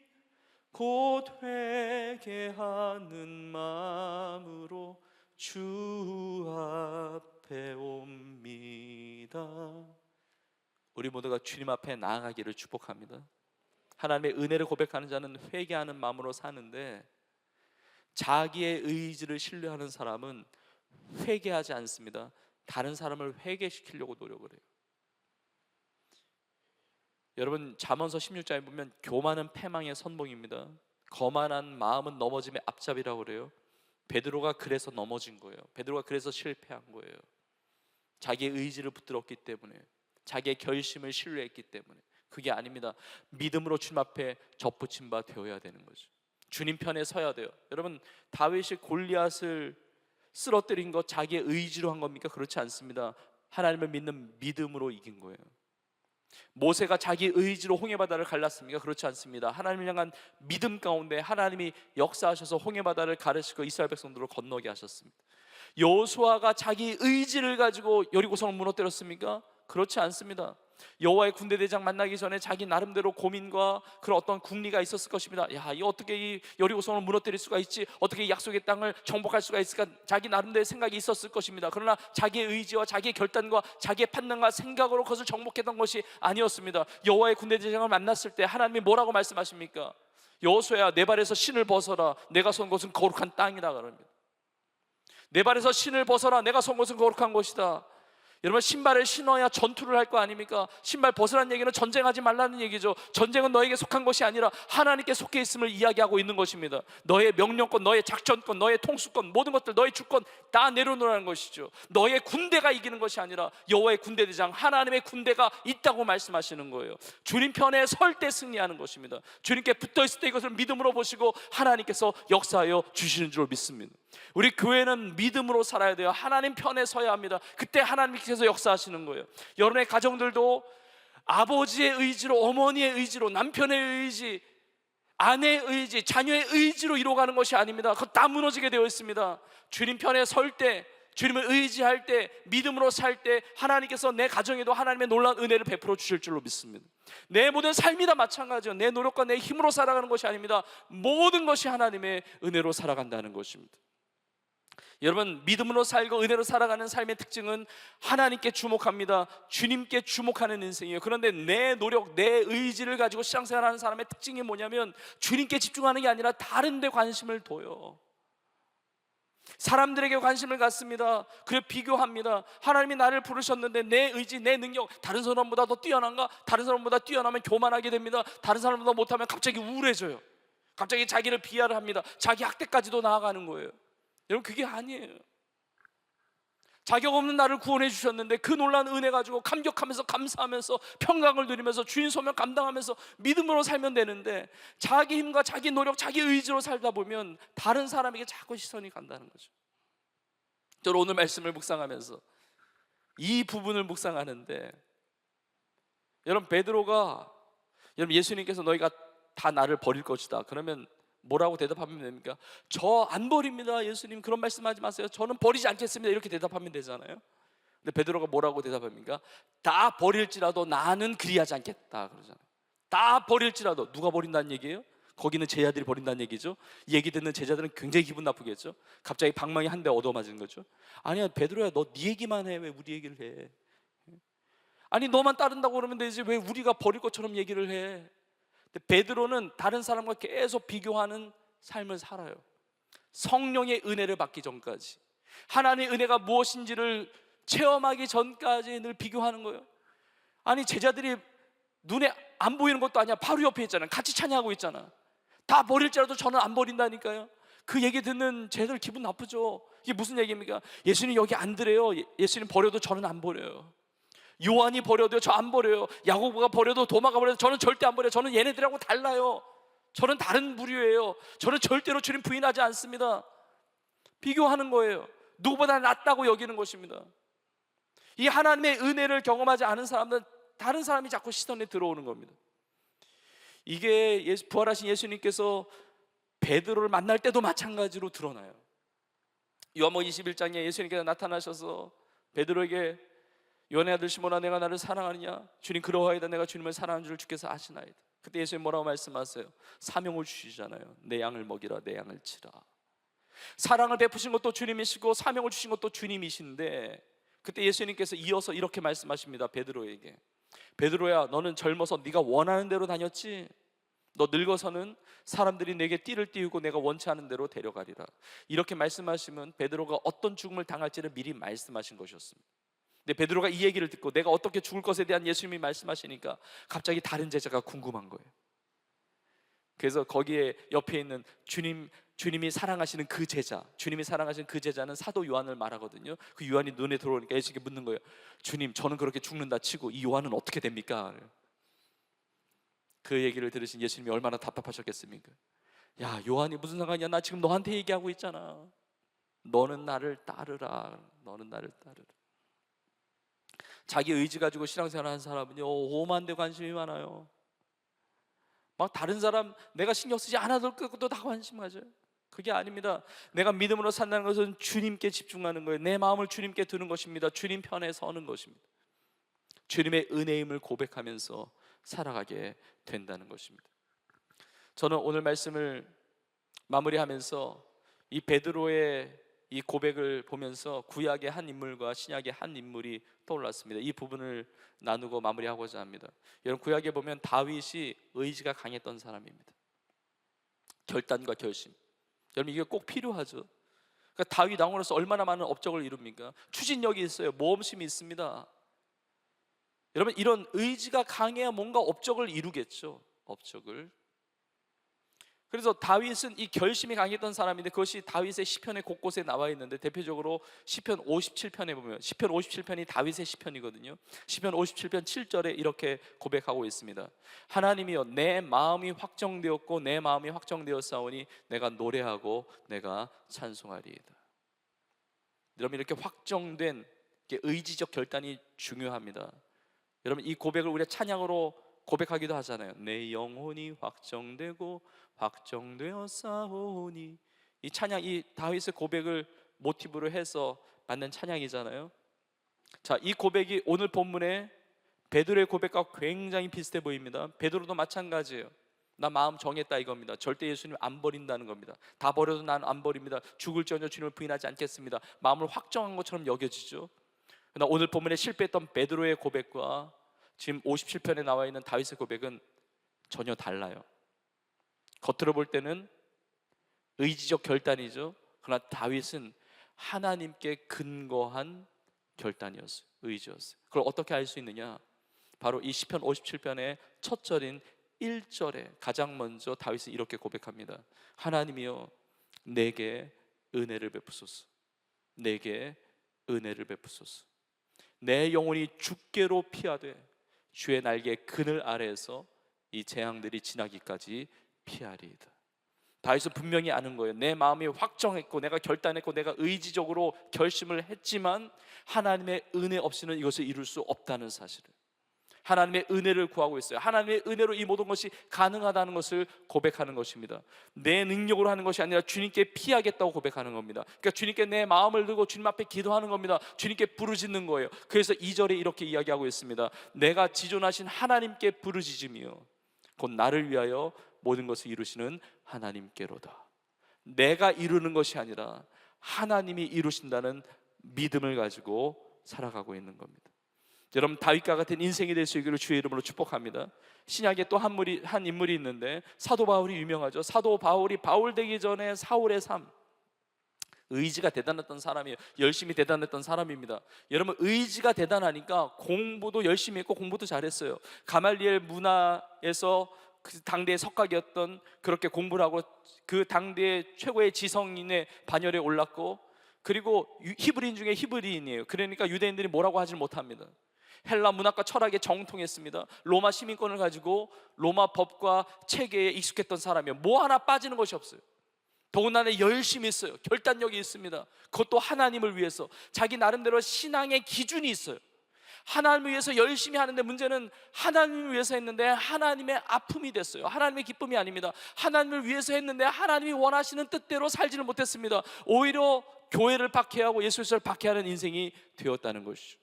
곧 회개하는 마음으로 주 앞에 옵니다. 우리 모두가 주님 앞에 나아가기를 축복합니다. 하나님의 은혜를 고백하는 자는 회개하는 마음으로 사는데, 자기의 의지를 신뢰하는 사람은 회개하지 않습니다. 다른 사람을 회개시키려고 노력을 해요. 여러분, 잠언서 16장에 보면 교만은 패망의 선봉입니다. 거만한 마음은 넘어짐의 앞잡이라고 그래요. 베드로가 그래서 넘어진 거예요. 베드로가 그래서 실패한 거예요. 자기의 의지를 붙들었기 때문에, 자기의 결심을 신뢰했기 때문에. 그게 아닙니다. 믿음으로 주님 앞에 접붙임 바 되어야 되는 거죠. 주님 편에 서야 돼요. 여러분, 다윗이 골리앗을 쓰러뜨린 것 자기의 의지로 한 겁니까? 그렇지 않습니다. 하나님을 믿는 믿음으로 이긴 거예요. 모세가 자기 의지로 홍해바다를 갈랐습니까? 그렇지 않습니다. 하나님을 향한 믿음 가운데 하나님이 역사하셔서 홍해바다를 가르치고 이스라엘 백성들을 건너게 하셨습니다. 여호수아가 자기 의지를 가지고 여리고성을 무너뜨렸습니까? 그렇지 않습니다. 여호와의 군대 대장 만나기 전에 자기 나름대로 고민과 그런 어떤 궁리가 있었을 것입니다. 야, 이 어떻게 이 여리고성을 무너뜨릴 수가 있지? 어떻게 이 약속의 땅을 정복할 수가 있을까? 자기 나름대로의 생각이 있었을 것입니다. 그러나 자기의 의지와 자기의 결단과 자기의 판단과 생각으로 그것을 정복했던 것이 아니었습니다. 여호와의 군대 대장을 만났을 때 하나님이 뭐라고 말씀하십니까? 여호수아야, 내 발에서 신을 벗어라. 내가 선 곳은 거룩한 땅이다 그럽니다. 내 발에서 신을 벗어라. 내가 선 곳은 거룩한 곳이다. 여러분, 신발을 신어야 전투를 할 거 아닙니까? 신발 벗으라는 얘기는 전쟁하지 말라는 얘기죠. 전쟁은 너에게 속한 것이 아니라 하나님께 속해 있음을 이야기하고 있는 것입니다. 너의 명령권, 너의 작전권, 너의 통수권, 모든 것들, 너의 주권 다 내려놓으라는 것이죠. 너의 군대가 이기는 것이 아니라 여호와의 군대 대장 하나님의 군대가 있다고 말씀하시는 거예요. 주님 편에 설 때 승리하는 것입니다. 주님께 붙어있을 때 이것을 믿음으로 보시고 하나님께서 역사하여 주시는 줄 믿습니다. 우리 교회는 믿음으로 살아야 돼요. 하나님 편에 서야 합니다. 그때 하나님께서 역사하시는 거예요. 여러분의 가정들도 아버지의 의지로, 어머니의 의지로, 남편의 의지, 아내의 의지, 자녀의 의지로 이루어가는 것이 아닙니다. 그거 다 무너지게 되어 있습니다. 주님 편에 설 때, 주님을 의지할 때, 믿음으로 살 때 하나님께서 내 가정에도 하나님의 놀라운 은혜를 베풀어 주실 줄로 믿습니다. 내 모든 삶이 다 마찬가지요. 내 노력과 내 힘으로 살아가는 것이 아닙니다. 모든 것이 하나님의 은혜로 살아간다는 것입니다. 여러분, 믿음으로 살고 은혜로 살아가는 삶의 특징은 하나님께 주목합니다. 주님께 주목하는 인생이에요. 그런데 내 노력, 내 의지를 가지고 신앙생활하는 사람의 특징이 뭐냐면 주님께 집중하는 게 아니라 다른 데 관심을 둬요. 사람들에게 관심을 갖습니다. 그래 비교합니다. 하나님이 나를 부르셨는데 내 의지, 내 능력 다른 사람보다 더 뛰어난가? 다른 사람보다 뛰어나면 교만하게 됩니다. 다른 사람보다 못하면 갑자기 우울해져요. 갑자기 자기를 비하를 합니다. 자기 학대까지도 나아가는 거예요. 여러분, 그게 아니에요. 자격 없는 나를 구원해 주셨는데 그 놀라운 은혜 가지고 감격하면서 감사하면서 평강을 누리면서 주인 소명 감당하면서 믿음으로 살면 되는데, 자기 힘과 자기 노력, 자기 의지로 살다 보면 다른 사람에게 자꾸 시선이 간다는 거죠. 저는 오늘 말씀을 묵상하면서 이 부분을 묵상하는데, 여러분, 베드로가, 여러분, 예수님께서 너희가 다 나를 버릴 것이다 그러면 뭐라고 대답하면 됩니까? 저 안 버립니다. 예수님 그런 말씀하지 마세요. 저는 버리지 않겠습니다. 이렇게 대답하면 되잖아요. 근데 베드로가 뭐라고 대답합니까? 다 버릴지라도 나는 그리하지 않겠다 그러잖아요. 다 버릴지라도. 누가 버린다는 얘기예요? 거기는 제자들이 버린다는 얘기죠. 이 얘기 듣는 제자들은 굉장히 기분 나쁘겠죠. 갑자기 방망이 한 대 얻어맞은 거죠. 아니야 베드로야, 너 네 얘기만 해. 왜 우리 얘기를 해? 아니 너만 따른다고 그러면 되지 왜 우리가 버릴 것처럼 얘기를 해? 근데 베드로는 다른 사람과 계속 비교하는 삶을 살아요. 성령의 은혜를 받기 전까지, 하나님의 은혜가 무엇인지를 체험하기 전까지 늘 비교하는 거예요. 아니 제자들이 눈에 안 보이는 것도 아니야. 바로 옆에 있잖아요. 같이 찬양하고 있잖아. 다 버릴지라도 저는 안 버린다니까요. 그 얘기 듣는 제자들 기분 나쁘죠. 이게 무슨 얘기입니까? 예수님 여기 안 들어요. 예수님 버려도 저는 안 버려요. 요한이 버려도 저 안 버려요. 야고보가 버려도 도마가 버려도 저는 절대 안 버려요. 저는 얘네들하고 달라요. 저는 다른 부류예요. 저는 절대로 주님 부인하지 않습니다. 비교하는 거예요. 누구보다 낫다고 여기는 것입니다. 이 하나님의 은혜를 경험하지 않은 사람들은 다른 사람이 자꾸 시선에 들어오는 겁니다. 이게 부활하신 예수님께서 베드로를 만날 때도 마찬가지로 드러나요. 요한복음 21장에 예수님께서 나타나셔서 베드로에게 요한의 아들 시몬아 내가 나를 사랑하느냐? 주님 그러하이다. 내가 주님을 사랑하는 줄 주께서 아시나이다. 그때 예수님 뭐라고 말씀하세요? 사명을 주시잖아요. 내 양을 먹이라, 내 양을 치라. 사랑을 베푸신 것도 주님이시고 사명을 주신 것도 주님이신데, 그때 예수님께서 이어서 이렇게 말씀하십니다. 베드로에게, 베드로야 너는 젊어서 네가 원하는 대로 다녔지? 너 늙어서는 사람들이 내게 띠를 띄우고 내가 원치 않은 대로 데려가리라. 이렇게 말씀하시면 베드로가 어떤 죽음을 당할지를 미리 말씀하신 것이었습니다. 근데 베드로가 이 얘기를 듣고 내가 어떻게 죽을 것에 대한 예수님이 말씀하시니까 갑자기 다른 제자가 궁금한 거예요. 그래서 거기에 옆에 있는 주님이 사랑하시는 그 제자, 주님이 사랑하시는 그 제자는 사도 요한을 말하거든요. 그 요한이 눈에 들어오니까 예수님께 묻는 거예요. 주님, 저는 그렇게 죽는다 치고 이 요한은 어떻게 됩니까? 그 얘기를 들으신 예수님이 얼마나 답답하셨겠습니까? 야, 요한이 무슨 상관이야? 나 지금 너한테 얘기하고 있잖아. 너는 나를 따르라. 너는 나를 따르라. 자기 의지 가지고 신앙생활하는 사람은요, 오만 데 관심이 많아요. 막 다른 사람 내가 신경 쓰지 않아도 것도 다 관심 가져요. 그게 아닙니다. 내가 믿음으로 산다는 것은 주님께 집중하는 거예요. 내 마음을 주님께 두는 것입니다. 주님 편에 서는 것입니다. 주님의 은혜임을 고백하면서 살아가게 된다는 것입니다. 저는 오늘 말씀을 마무리하면서 이 베드로의 이 고백을 보면서 구약의 한 인물과 신약의 한 인물이 떠올랐습니다. 이 부분을 나누고 마무리하고자 합니다. 여러분, 구약에 보면 다윗이 의지가 강했던 사람입니다. 결단과 결심. 여러분, 이게 꼭 필요하죠. 그러니까 다윗 왕으로서 얼마나 많은 업적을 이룹니까? 추진력이 있어요. 모험심이 있습니다. 여러분, 이런 의지가 강해야 뭔가 업적을 이루겠죠. 업적을. 그래서 다윗은 이 결심이 강했던 사람인데 그것이 다윗의 시편의 곳곳에 나와 있는데, 대표적으로 시편 57편에 보면, 시편 57편이 다윗의 시편이거든요. 시편 57편 7절에 이렇게 고백하고 있습니다. 하나님이여, 내 마음이 확정되었고 내 마음이 확정되었사오니 내가 노래하고 내가 찬송하리이다. 여러분, 이렇게 확정된 의지적 결단이 중요합니다. 여러분, 이 고백을 우리가 찬양으로 고백하기도 하잖아요. 내 영혼이 확정되고 확정되었사오니. 이 찬양, 이 다윗의 고백을 모티브로 해서 만든 찬양이잖아요. 자, 이 고백이 오늘 본문의 베드로의 고백과 굉장히 비슷해 보입니다. 베드로도 마찬가지예요. 나 마음 정했다 이겁니다. 절대 예수님 안 버린다는 겁니다. 다 버려도 난 안 버립니다. 죽을지언정 주님을 부인하지 않겠습니다. 마음을 확정한 것처럼 여겨지죠. 그러나 오늘 본문에 실패했던 베드로의 고백과 지금 57편에 나와 있는 다윗의 고백은 전혀 달라요. 겉으로 볼 때는 의지적 결단이죠. 그러나 다윗은 하나님께 근거한 결단이었어요. 의지였어요. 그걸 어떻게 알 수 있느냐? 바로 이 시편 57편의 첫 절인 1절에 가장 먼저 다윗은 이렇게 고백합니다. 하나님이여, 내게 은혜를 베푸소서. 내게 은혜를 베푸소서. 내 영혼이 주께로 피하되 주의 날개 그늘 아래에서 이 재앙들이 지나기까지 피하리이다. 다윗은 분명히 아는 거예요. 내 마음이 확정했고 내가 결단했고 내가 의지적으로 결심을 했지만 하나님의 은혜 없이는 이것을 이룰 수 없다는 사실을, 하나님의 은혜를 구하고 있어요. 하나님의 은혜로 이 모든 것이 가능하다는 것을 고백하는 것입니다. 내 능력으로 하는 것이 아니라 주님께 피하겠다고 고백하는 겁니다. 그러니까 주님께 내 마음을 들고 주님 앞에 기도하는 겁니다. 주님께 부르짖는 거예요. 그래서 2절에 이렇게 이야기하고 있습니다. 내가 지존하신 하나님께 부르짖으며 곧 나를 위하여 모든 것을 이루시는 하나님께로다. 내가 이루는 것이 아니라 하나님이 이루신다는 믿음을 가지고 살아가고 있는 겁니다. 여러분, 다윗과 같은 인생이 될 수 있기를 주의 이름으로 축복합니다. 신약에 또 한 인물이 있는데 사도 바울이 유명하죠. 사도 바울이 바울 되기 전에 사울의 삶, 의지가 대단했던 사람이에요. 열심히 대단했던 사람입니다. 여러분, 의지가 대단하니까 공부도 열심히 했고 공부도 잘했어요. 가말리엘 문화에서 그 당대의 석학이었던, 그렇게 공부를 하고 그 당대의 최고의 지성인의 반열에 올랐고, 그리고 히브리인 중에 히브리인이에요. 그러니까 유대인들이 뭐라고 하질 못합니다. 헬라 문학과 철학에 정통했습니다. 로마 시민권을 가지고 로마 법과 체계에 익숙했던 사람이에요. 뭐 하나 빠지는 것이 없어요. 더군다나 열심히 있어요. 결단력이 있습니다. 그것도 하나님을 위해서. 자기 나름대로 신앙의 기준이 있어요. 하나님을 위해서 열심히 하는데, 문제는 하나님을 위해서 했는데 하나님의 아픔이 됐어요. 하나님의 기쁨이 아닙니다. 하나님을 위해서 했는데 하나님이 원하시는 뜻대로 살지는 못했습니다. 오히려 교회를 박해하고 예수 그리스도를 박해하는 인생이 되었다는 것이죠.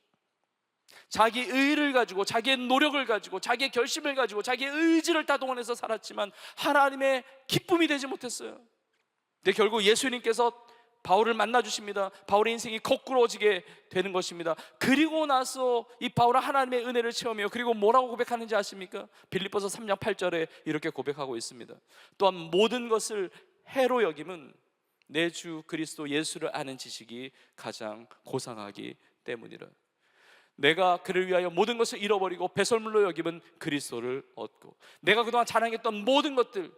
자기 의를 가지고, 자기의 노력을 가지고, 자기의 결심을 가지고, 자기의 의지를 다 동원해서 살았지만 하나님의 기쁨이 되지 못했어요. 근데 결국 예수님께서 바울을 만나 주십니다. 바울의 인생이 거꾸로지게 되는 것입니다. 그리고 나서 이 바울은 하나님의 은혜를 체험해요. 그리고 뭐라고 고백하는지 아십니까? 빌립보서 3장 8절에 이렇게 고백하고 있습니다. 또한 모든 것을 해로 여김은 내 주 그리스도 예수를 아는 지식이 가장 고상하기 때문이라. 내가 그를 위하여 모든 것을 잃어버리고 배설물로 여김은 그리스도를 얻고, 내가 그동안 자랑했던 모든 것들,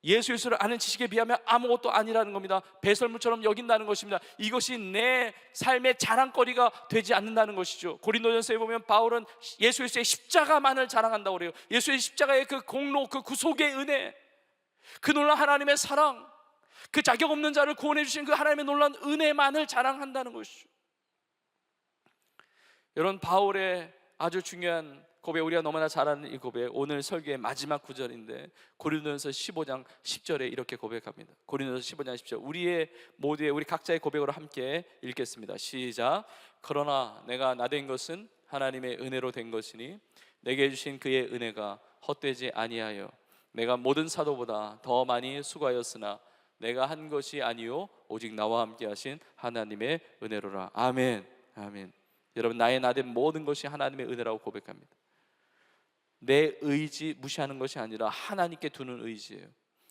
예수 그리스도를 아는 지식에 비하면 아무것도 아니라는 겁니다. 배설물처럼 여긴다는 것입니다. 이것이 내 삶의 자랑거리가 되지 않는다는 것이죠. 고린도전서에 보면 바울은 예수 그리스도의 십자가만을 자랑한다고 그래요. 예수의 십자가의 그 공로, 그 구속의 은혜, 그 놀라운 하나님의 사랑, 그 자격 없는 자를 구원해 주신 그 하나님의 놀라운 은혜만을 자랑한다는 것이죠. 여러분, 바울의 아주 중요한 고백, 우리가 너무나 잘 아는 이 고백, 오늘 설교의 마지막 구절인데 고린도전서 15장 10절에 이렇게 고백합니다. 고린도전서 15장 10절, 우리 각자의 고백으로 함께 읽겠습니다. 시작. 그러나 내가 나된 것은 하나님의 은혜로 된 것이니 내게 주신 그의 은혜가 헛되지 아니하여 내가 모든 사도보다 더 많이 수고하였으나 내가 한 것이 아니요 오직 나와 함께 하신 하나님의 은혜로라. 아멘. 아멘. 여러분, 나의 나된 모든 것이 하나님의 은혜라고 고백합니다. 내 의지 무시하는 것이 아니라 하나님께 두는 의지예요.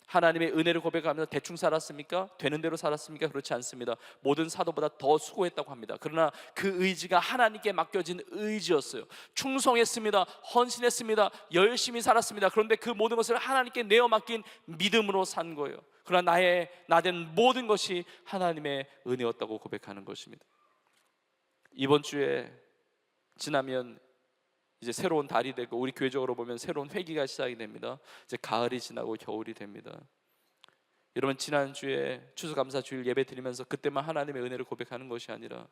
하나님의 은혜를 고백하면서 대충 살았습니까? 되는 대로 살았습니까? 그렇지 않습니다. 모든 사도보다 더 수고했다고 합니다. 그러나 그 의지가 하나님께 맡겨진 의지였어요. 충성했습니다. 헌신했습니다. 열심히 살았습니다. 그런데 그 모든 것을 하나님께 내어 맡긴 믿음으로 산 거예요. 그러나 나된 모든 것이 하나님의 은혜였다고 고백하는 것입니다. 이번 주에 지나면 이제 새로운 달이 되고, 우리 교회적으로 보면 새로운 회기가 시작이 됩니다. 이제 가을이 지나고 겨울이 됩니다. 여러분, 지난주에 추수감사주일 예배 드리면서 그때만 하나님의 은혜를 고백하는 것이 아니라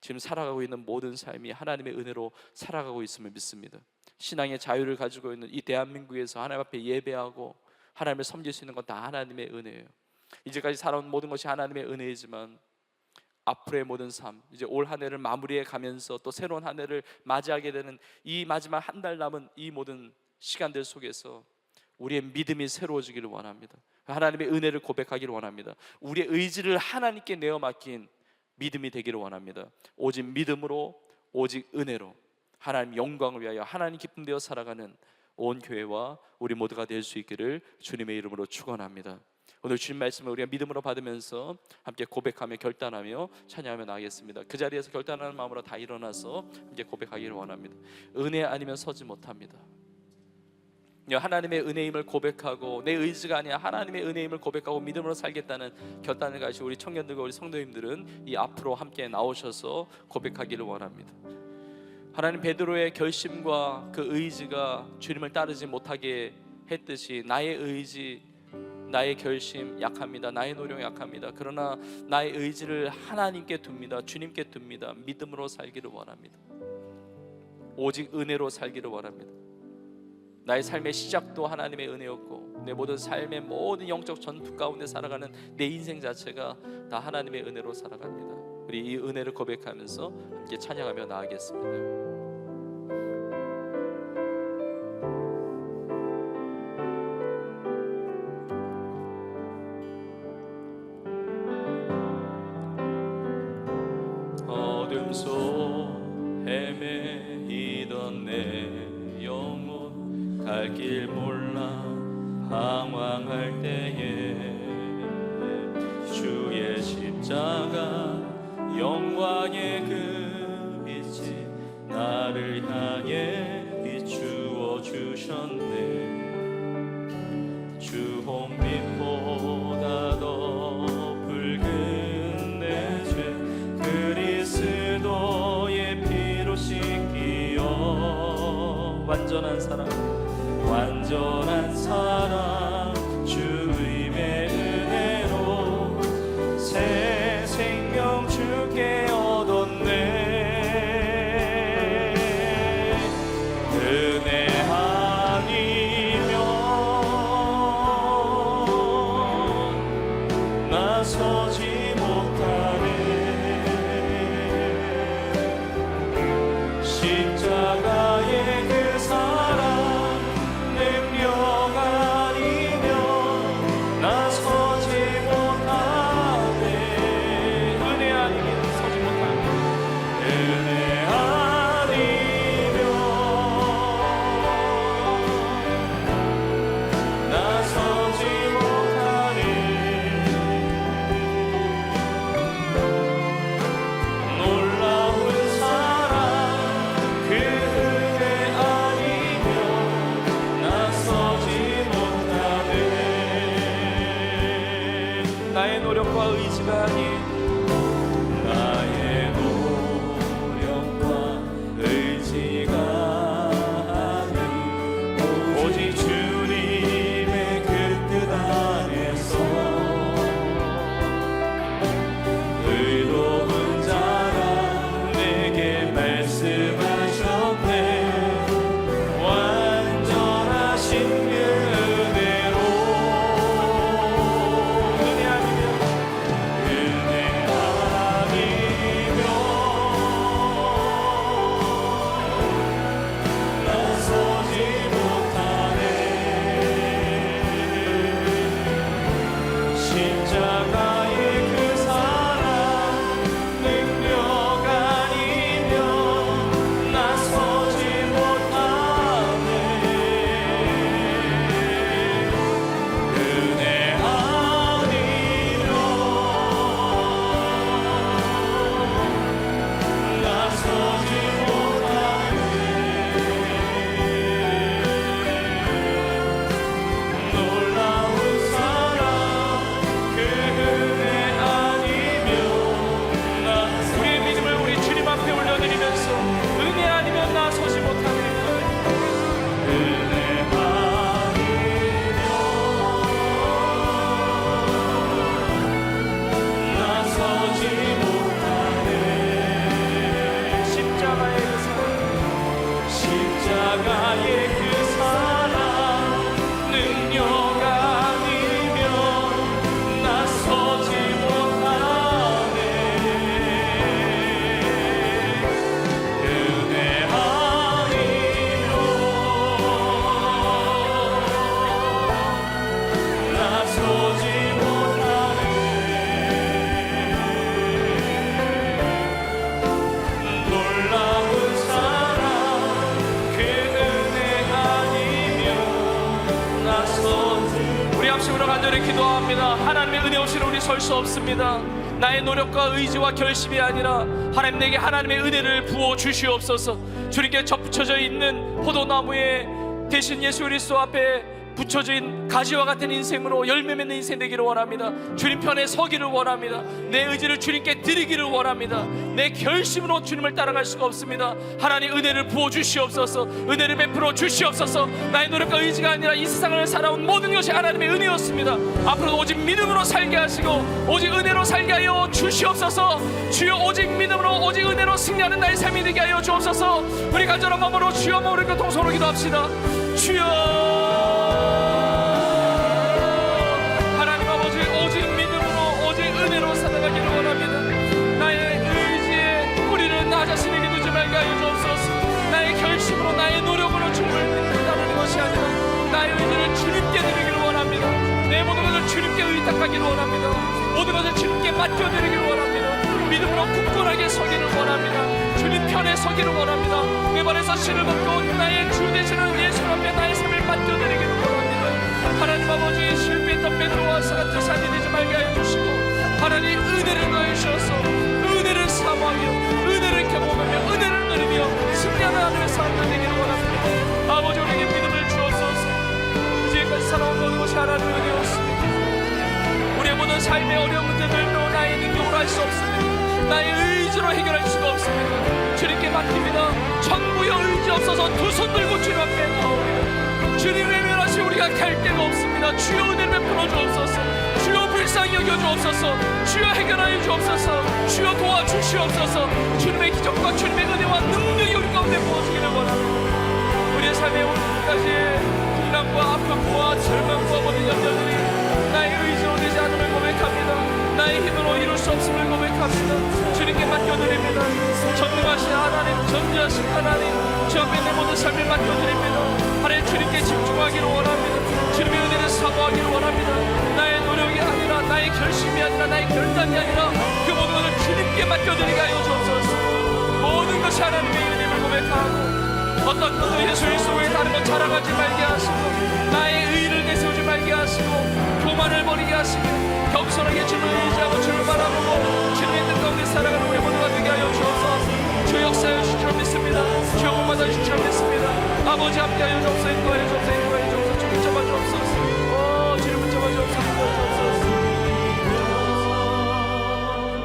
지금 살아가고 있는 모든 삶이 하나님의 은혜로 살아가고 있음을 믿습니다. 신앙의 자유를 가지고 있는 이 대한민국에서 하나님 앞에 예배하고 하나님을 섬길 수 있는 건 다 하나님의 은혜예요. 이제까지 살아온 모든 것이 하나님의 은혜이지만 앞으로의 모든 삶, 이제 올 한 해를 마무리해 가면서 또 새로운 한 해를 맞이하게 되는 이 마지막 한 달 남은 이 모든 시간들 속에서 우리의 믿음이 새로워지기를 원합니다. 하나님의 은혜를 고백하기를 원합니다. 우리의 의지를 하나님께 내어 맡긴 믿음이 되기를 원합니다. 오직 믿음으로, 오직 은혜로 하나님 영광을 위하여 하나님 기쁨 되어 살아가는 온 교회와 우리 모두가 될 수 있기를 주님의 이름으로 축원합니다. 오늘 주님 말씀을 우리가 믿음으로 받으면서 함께 고백하며 결단하며 찬양하며 나가겠습니다. 그 자리에서 결단하는 마음으로 다 일어나서 함께 고백하기를 원합니다. 은혜 아니면 서지 못합니다. 하나님의 은혜임을 고백하고 내 의지가 아니라 하나님의 은혜임을 고백하고 믿음으로 살겠다는 결단을 가지고 우리 청년들과 우리 성도님들은 이 앞으로 함께 나오셔서 고백하기를 원합니다. 하나님, 베드로의 결심과 그 의지가 주님을 따르지 못하게 했듯이 나의 의지, 나의 결심 약합니다. 나의 노력 약합니다. 그러나 나의 의지를 하나님께 둡니다. 주님께 둡니다. 믿음으로 살기를 원합니다. 오직 은혜로 살기를 원합니다. 나의 삶의 시작도 하나님의 은혜였고 내 모든 삶의 모든 영적 전투 가운데 살아가는 내 인생 자체가 다 하나님의 은혜로 살아갑니다. 우리 이 은혜를 고백하면서 함께 찬양하며 나아가겠습니다. 어둠 속 헤매이던 내 영혼 갈 길 몰라 방황할 때에 주의 십자가 영광의 그 빛이 나를 향해 비추어 주셨네. 주 홍빛보다 더 붉은 내 죄 그리스도의 피로 씻기어 완전한 사랑 주님의 은혜로 새 생명 주께 얻었네. 은혜 아니면 나서지 못하네. 십자가의 그 사랑 능력 아니면 나서지 못하네. 은혜 아니면 서지 못하네. 은혜 아니면 나서지 못하네. 놀라운 사랑 그 은혜 아니면 나서지 못하네. 나의 노력과 의지가 아닌 나의 노력과 의지가 아닌 오직 주님의 그 뜻 안에서 의로운 자라 내게 말씀하셨네. 완전하신 그 은혜로 은혜 아니면 나서지 못하네. 십자가의 그 사랑 능력 아니면 나서지 못하네. 은혜 아니면 나서지 못하네. 놀라운 사랑 그 은혜 아니면 우리의 믿음을 우리 주님 앞에 올려드리면서 은혜 아니면 나서지 못하네. 은혜 아니면 나서지 못하네. 십자가의 그 사랑 능력 아니면 나서지 못하네. 은혜 아니면 나서지 못하네. 놀라운 사랑 그 은혜 아니면 나서지. 우리 합심으로 간절히 기도합니다. 하나님의 은혜 없이는 우리 설 수 없습니다. 나의 노력과 의지와 결심이 아니라 하나님 내게 하나님의 은혜를 부어 주시옵소서. 주님께 접붙여져 있는 포도나무에 대신 예수 그리스도 앞에 붙여진 가지와 같은 인생으로 열매 맺는 인생 되기를 원합니다. 주님 편에 서기를 원합니다. 내 의지를 주님께 드리기를 원합니다. 내 결심으로 주님을 따라갈 수가 없습니다. 하나님 은혜를 부어 주시옵소서. 은혜를 베풀어 주시옵소서. 나의 노력과 의지가 아니라 이 세상을 살아온 모든 것이 하나님의 은혜였습니다. 앞으로 오직 믿음으로 살게 하시고 오직 은혜로 살게 하여 주시옵소서. 주여 오직 믿음으로 오직 은혜로 승리하는 나의 삶이 되게 하여 주옵소서. 우리 간절한 마음으로 주여 모으는 교통서로 기도합시다. 주여 은혜로 살아가기를 원합니다. 나의 의지에 뿌리를 나 자신에게 두지 말게 하여 주옵소서. 나의 결심으로 나의 노력으로 주님을 따르는 것이 아니라 나의 의지를 주님께 드리기를 원합니다. 내 모든 것을 주님께 의탁하기를 원합니다. 모든 것을 주님께 맡겨드리기를 원합니다. 믿음으로 굳건한 온전하게 서기를 원합니다. 주님 편에 서기를 원합니다. 내 발에서 신을 벗고 나의 주 되시는 예수 앞에 나의 삶을 맡겨드리기를 원합니다. 하나님 아버지, 실패했던 베드로와 같은 산이 되지 말게 하여 주시고, 하나님 은혜를 더해 주셔서 은혜를 사모하며 은혜를 경험하며 은혜를 누리며 승리하는 하늘의 사람들 되기를 원합니다. 아버지, 우리에게 믿음을 주옵소서. 이제까지 살아온 모든 것이 하나님의 은혜였습니다. 우리의 모든 삶의 어려운 문제들도 나의 능력으로 할 수 없습니다. 나의 의지로 해결할 수가 없습니다. 주님께 맡깁니다. 천부의 의지 없어서 두 손 들고 주님 앞에 나옵니다. 주님 외면하시 우리가 갈 데가 없습니다. 주여 은혜를 베풀어 주옵소서. 주여 불쌍히 여겨 주옵소서. 주여 해결하여 주옵소서. 주여 도와주시옵소서. 주님의 기적과 주님의 은혜와 능력이 우리 가운데 부어지기를 원합니다. 우리의 삶에 오늘까지 풍랑과 아픔과 절망과 모든 연결들이 나의 의지로 되지 않음을 고백합니다. 나의 힘으로 이룰 수 없음을 고백합니다. 주님께 맡겨드립니다. 전능하신 하나님, 전지하신 하나님, 주 앞에 내 모든 삶을 맡겨드립니다. 하나님, 주님께 집중하기를 원합니다. 주님의 은혜를 사모하기를 원합니다. 나의 노력이 아니라, 나의 결심이 아니라, 나의 결단이 아니라 그 모든 것을 주님께 맡겨드리게 하여 주옵소서. 모든 것이 하나님의 은혜를 고백하고 어떤 것도 예수 그리스도의 다른 것 자랑하지 말게 하시고, 나의 의를 내세우지 말게 하시고, 교만을 버리게 하시고, 겸손하게 주를 의지하고 주를 바라보고 주님의 뜻 가운데 살아가는 우리 모두가 되게 하여 주옵소서. 주 역사여 주시라 믿습니다. 주 영광받아 주시라 믿습니다. 아버지 함께하여 주옵소서. 인도하여 주옵소서. 인도하여 주옵소서. 주 붙잡아 주옵소서. 주님 붙잡아 주옵소서.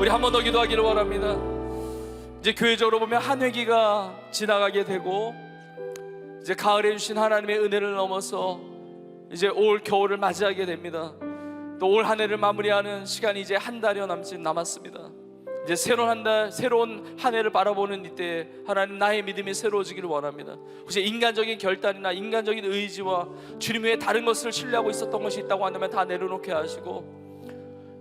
우리 한 번 더 기도하기를 원합니다. 이제 교회적으로 보면 한 회기가 지나가게 되고, 이제 가을에 주신 하나님의 은혜를 넘어서 이제 올 겨울을 맞이하게 됩니다. 또 올 한 해를 마무리하는 시간이 이제 한 달여 남았습니다. 이제 새로운 한 해를 바라보는 이때 하나님, 나의 믿음이 새로워지기를 원합니다. 혹시 인간적인 결단이나 인간적인 의지와 주님 외에 다른 것을 신뢰하고 있었던 것이 있다고 한다면 다 내려놓게 하시고,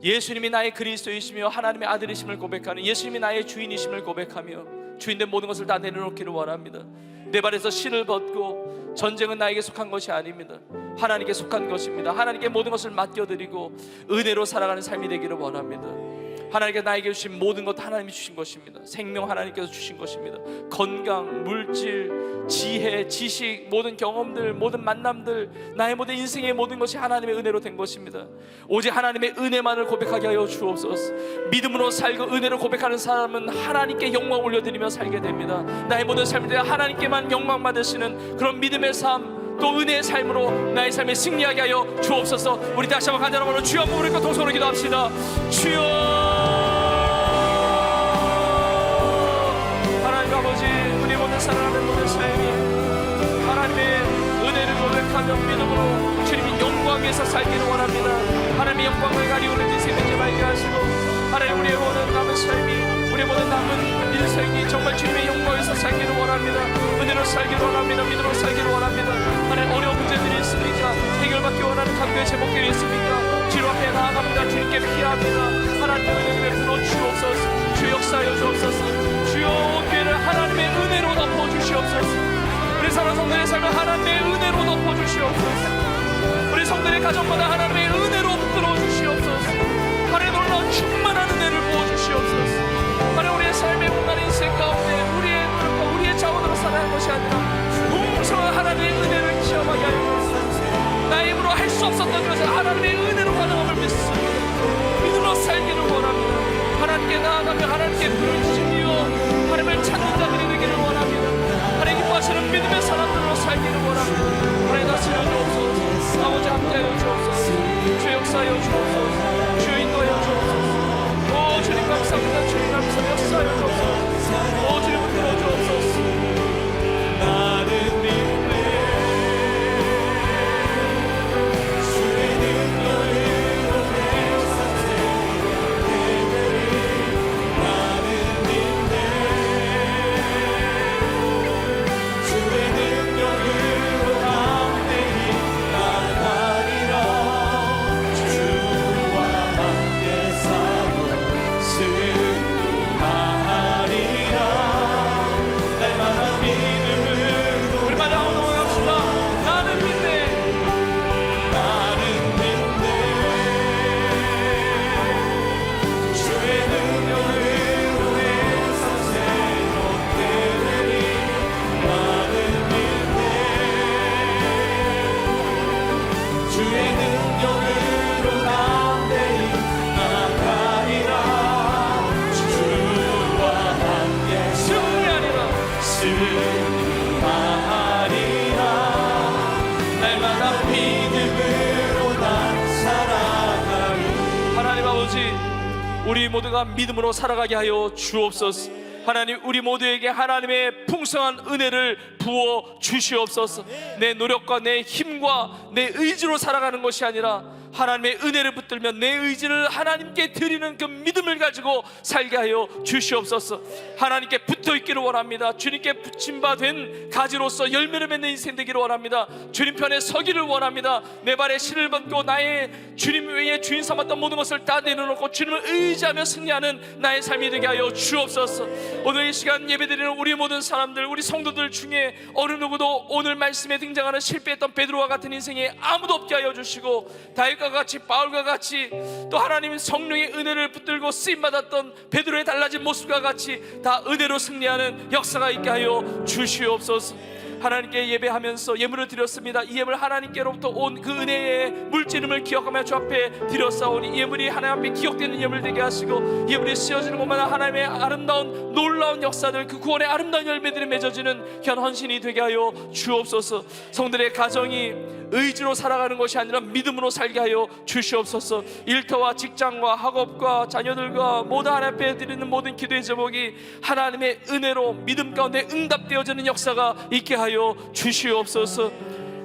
예수님이 나의 그리스도이시며 하나님의 아들이심을 고백하는, 예수님이 나의 주인이심을 고백하며 주인된 모든 것을 다 내려놓기를 원합니다. 내 발에서 신을 벗고, 전쟁은 나에게 속한 것이 아닙니다. 하나님께 속한 것입니다. 하나님께 모든 것을 맡겨드리고 은혜로 살아가는 삶이 되기를 원합니다. 하나님께 나에게 주신 모든 것 하나님이 주신 것입니다. 생명 하나님께서 주신 것입니다. 건강, 물질, 지혜, 지식, 모든 경험들, 모든 만남들, 나의 모든 인생의 모든 것이 하나님의 은혜로 된 것입니다. 오직 하나님의 은혜만을 고백하게 하여 주옵소서. 믿음으로 살고 은혜로 고백하는 사람은 하나님께 영광 올려드리며 살게 됩니다. 나의 모든 삶을 대해 하나님께만 영광 받으시는 그런 믿음의 삶, 또 은혜의 삶으로 나의 삶에 승리하게 하여 주옵소서. 우리 다시 한번 간절함으로 주여 한번 부르고 동서로 기도합시다. 주여, 하나님 아버지, 우리 모든 사랑하는 모든 삶이 하나님의 은혜를 고백하며 믿음으로 주님의 영광 위에서 살기를 원합니다. 하나님의 영광을 가리우는 인생 되지 말게 하시고, 하나님, 우리의 모든 남은 삶이, 우리의 모든 남은 인생이 정말 주님의 영광에서 살기를 원합니다. 은혜로 살기를 원합니다. 믿음으로 살기를 원합니다. 하나님, 어려운 문제들이 있습니까? 해결받기 원하는 강도의 제목들이 있습니까? 주님 앞에 나아갑니다. 주님께 피합니다. 하나님의 은혜를 베풀어 주옵소서. 주 역사하여 주옵소서. 주여, 온 교회를 하나님의 은혜로 덮어주시옵소서. 우리 사랑 성도의 삶을 하나님의 은혜로 덮어주시옵소서. 우리 성도의 가정마다 하나님의 은혜로 붙들어 주시옵소서. 하나님, 놀라운 충만한 은혜를 부어주시옵소서. 하나님, 우리의 삶의 공간 인생 가운데 우리의 노력과 우리의 자원으로 살아가는 것이 아니라 풍성한 하나님의 은혜를 체험하게 하여 주옵소서. 나의 힘으로 할 수 없었던 것을 하나님의 은혜로 가능함을 믿습니다. 믿음으로 살기를 원합니다. 하나님께 나아가며 하나님께 부르짖으며 하나님을 찾는 자들이 되기를 원합니다. 하나님 기뻐하시는 믿음의 사람들로 살기를 원합니다. 하나님, 다스려 주옵소서. 아버지 함께하여 주옵소서. 주 역사하여 주옵소서. 주 인도하여 주옵소서. 오 주님 감사합니다. 주님 감사합니다. 역사하여 주옵소서. 오 주님 붙들어 주옵소서. 나는 믿네. 주의 능력으로 내 상태가 되네. 나는 믿네. 주의 능력 모두가 믿음으로 살아가게 하여 주옵소서. 하나님, 우리 모두에게 하나님의 풍성한 은혜를 부어 주시옵소서. 내 노력과 내 힘과 내 의지로 살아가는 것이 아니라 하나님의 은혜를 붙들며 내 의지를 하나님께 드리는 그 믿음을 가지고 살게 하여 주시옵소서. 하나님께 붙어있기를 원합니다. 주님께 붙임바된 가지로서 열매를 맺는 인생 되기를 원합니다. 주님 편에 서기를 원합니다. 내 발에 실을 벗고 나의 주님 외에 주인 삼았던 모든 것을 다 내려놓고 주님을 의지하며 승리하는 나의 삶이 되게 하여 주옵소서. 오늘 이 시간 예배드리는 우리 모든 사람들, 우리 성도들 중에 어느 누구도 오늘 말씀에 등장하는 실패했던 베드로와 같은 인생에 아무도 없게 하여 주시고, 다윗과 같이 바울과 같이 또 하나님의 성령의 은혜를 붙들고 쓰임받았던 베드로의 달라진 모습과 같이 다 은혜로 승리하는 역사가 있게 하여 주시옵소서. 하나님께 예배하면서 예물을 드렸습니다. 이 예물 하나님께로부터 온 그 은혜의 물지름을 기억하며 주 앞에 드렸사오니, 이 예물이 하나님 앞에 기억되는 예물 되게 하시고, 예물이 씌어지는 곳마다 하나님의 아름다운 놀라운 역사들, 그 구원의 아름다운 열매들이 맺어지는 헌신이 되게 하여 주옵소서. 성들의 가정이 의지로 살아가는 것이 아니라 믿음으로 살게 하여 주시옵소서. 일터와 직장과 학업과 자녀들과 모두 하나님 앞에 드리는 모든 기도의 제목이 하나님의 은혜로 믿음 가운데 응답되어지는 역사가 있게 하여 주시옵소서.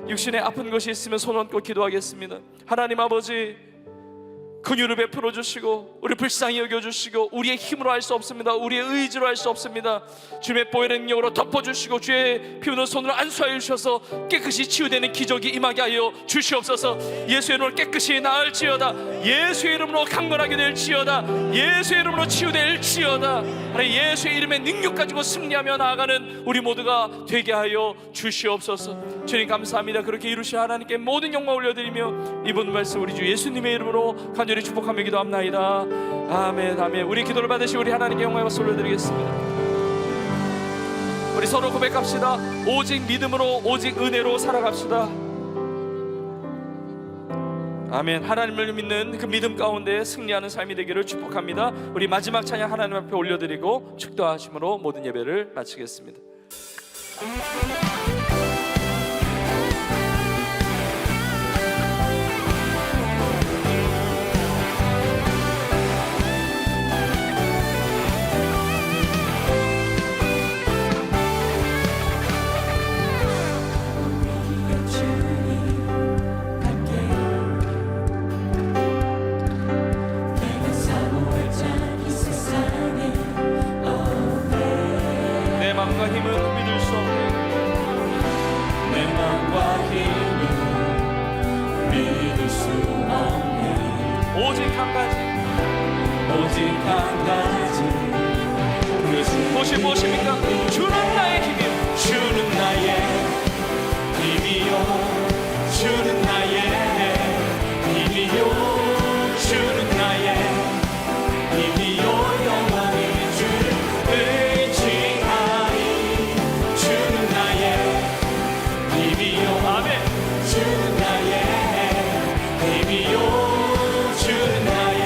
육신에 아픈 것이 있으면 손 얹고 기도하겠습니다. 하나님 아버지, 긍휼을 베풀어 주시고 우리 불쌍히 여겨주시고, 우리의 힘으로 할 수 없습니다. 우리의 의지로 할 수 없습니다. 주의 보혈의 능력으로 덮어주시고 주의 피 묻은 손으로 안수하여 주셔서 깨끗이 치유되는 기적이 임하게 하여 주시옵소서. 예수의 이름으로 깨끗이 나을지어다. 예수의 이름으로 강건하게 될지어다. 예수의 이름으로 치유될지어다. 하나님, 예수의 이름의 능력 가지고 승리하며 나아가는 우리 모두가 되게 하여 주시옵소서. 주님 감사합니다. 그렇게 이루신 하나님께 모든 영광 올려드리며 이번 말씀 우리 주 예수님의 이름으로 간절히 축복하며 기도합나이다. 아멘, 아멘. 우리 기도를 받으시 우리 하나님께 영광의 박수 올려드리겠습니다. 우리 서로 고백합시다. 오직 믿음으로, 오직 은혜로 살아갑시다. 아멘. 하나님을 믿는 그 믿음 가운데 승리하는 삶이 되기를 축복합니다. 우리 마지막 찬양 하나님 앞에 올려드리고 축도하심으로 모든 예배를 마치겠습니다. 내 마음과 힘은 믿을 수 없네. 내 마음과 힘은 믿을 수 없네. 오직 한 가지, 오직 한 가지. 그것이 무엇입니까? 주는 나의 힘이요, 주는 나의 힘이요, 주는 나의 힘이요, 주는 나의 힘이요. 영원히 주를 의지하리. 주는 나의 힘이요, 아멘. 주는 나의 힘이요, 주는 나의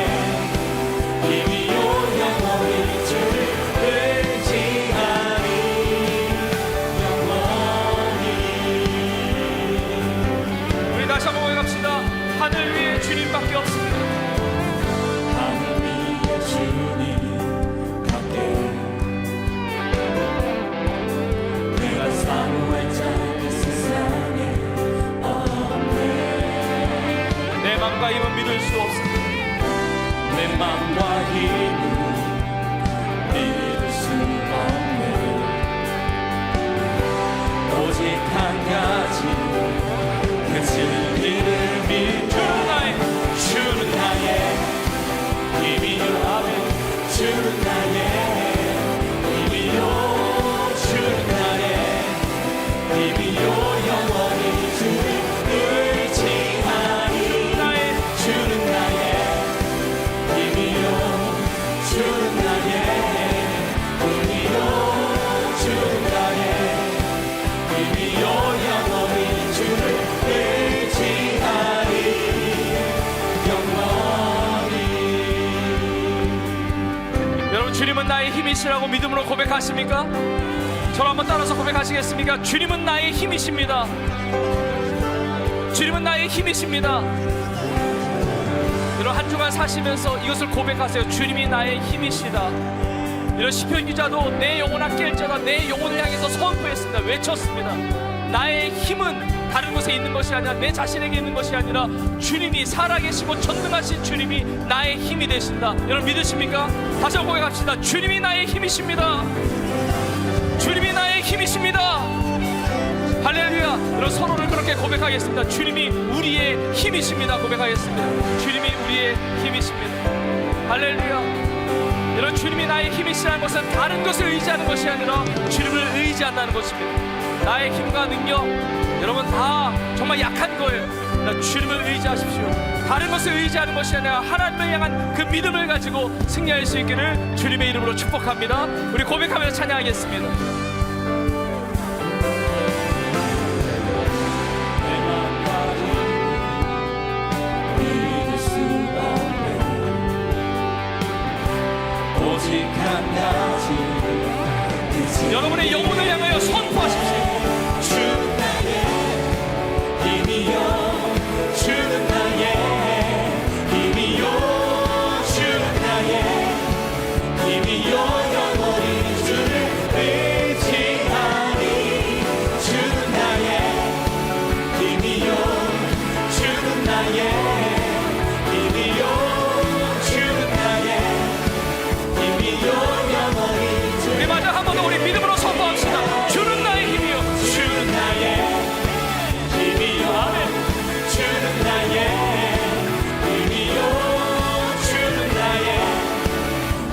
힘이요. 영원히 주를 의지하리. 영원히. 우리 다시 한번 고백합시다. 하늘 위에 주님밖에 없습니다. 하늘 위에 주님밖에. 내가 사모할 자 이 세상에 없네. 내 맘과 힘은 믿을 수 없습니다. 내 맘과 힘은 믿을 수 없네. 오직 한 가지, 그 진리를 믿는 나의, 주는 나의 힘이요, 아멘. 주는 나의 힘이요, 주는 나의 힘이요. 영원히 주를 의지하리. 주는 나의 힘이요, 주는 나의 힘이요, 주는 나의 힘이요. 영원히 주를 의지하리. 영원히. 여러분, 주님은 나의 힘이시라고 믿음으로 고백하십니까? 저를 한번 따라서 고백하시겠습니까? 주님은 나의 힘이십니다. 주님은 나의 힘이십니다. 이런 한 주간 사시면서 이것을 고백하세요. 주님이 나의 힘이시다. 이런 시편 기자도 내 영혼아 깰자다 내 영혼을 향해서 선포했습니다. 외쳤습니다. 나의 힘은 다른 곳에 있는 것이 아니라 내 자신에게 있는 것이 아니라 주님이 살아계시고 전능하신 주님이 나의 힘이 되신다. 여러분 믿으십니까? 다시 한번 고백합시다. 주님이 나의 힘이십니다. 주님이 나의 힘이십니다. 할렐루야. 여러분 서로를 그렇게 고백하겠습니다. 주님이 우리의 힘이십니다. 고백하겠습니다. 주님이 우리의 힘이십니다. 할렐루야. 여러분 주님이 나의 힘이시라는 것은 다른 것을 의지하는 것이 아니라 주님을 의지한다는 것입니다. 나의 힘과 능력 여러분 다 정말 약한 거예요. 그러나 주님을 의지하십시오. 다른 것을 의지하는 것이 아니라 하나님을 향한 그 믿음을 가지고 승리할 수 있기를 주님의 이름으로 축복합니다. 우리 고백하면서 찬양하겠습니다. 여러분의 영혼을 향하여 선포하십시오. 주는 나의 힘이요 주는 나의 힘이요 주는 나의 힘이요 영원히 주를 의지하니 주는 나의 힘이요 주는 나의 힘이요 주는 나의 힘이요 영원히 주를 맞아 한 번 더 우리 믿음으로 선포합시다. 주는 나의 힘이요 주는 나의 힘이요 아멘 주는 나의 힘이요 주는 나의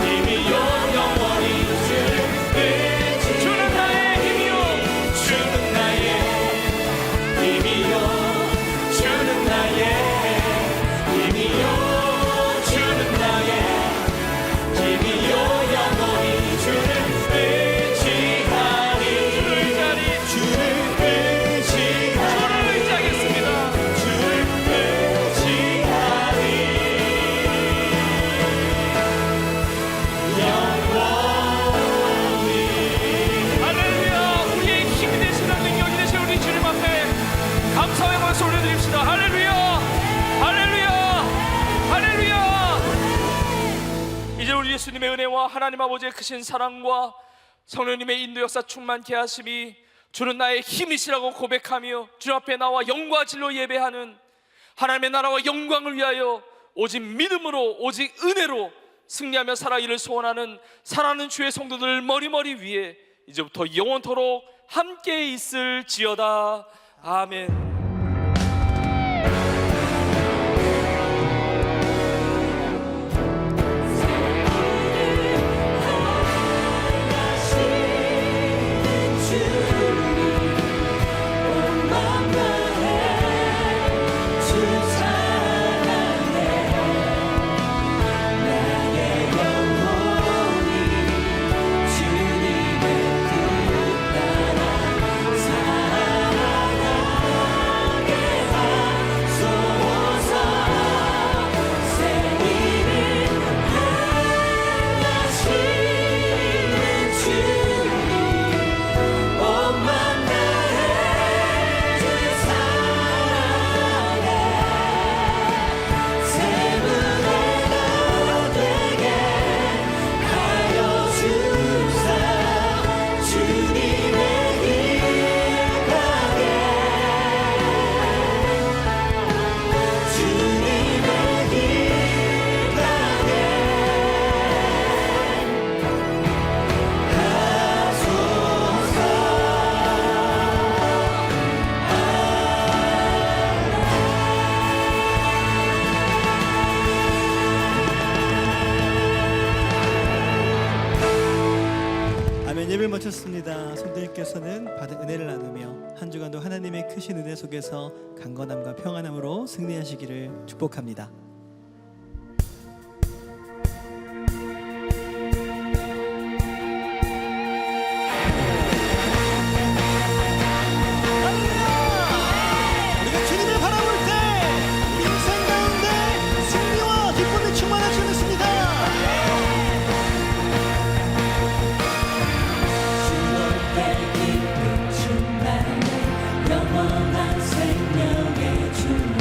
힘이요 영원히 주를 의지 주는 나의 힘이요 주는 나의 힘이요 주는 나의 힘이요 주는 나의 힘이요 영원히 주를 예수님의 은혜와 하나님 아버지의 크신 사랑과 성령님의 인도 역사 충만케 하심이 주는 나의 힘이시라고 고백하며 주 앞에 나와 영과 진로 예배하는 하나님의 나라와 영광을 위하여 오직 믿음으로 오직 은혜로 승리하며 살아기를 소원하는 사랑하는 주의 성도들 머리머리 위에 이제부터 영원토록 함께 있을지어다. 아멘. 예배를 마쳤습니다. 성도님께서는 받은 은혜를 나누며 한 주간도 하나님의 크신 은혜 속에서 강건함과 평안함으로 승리하시기를 축복합니다. 우리가 주님을 바라볼 때 인생 가운데 승리와 기쁨이 충만할 줄 믿습니다. 영원한 생명의 주님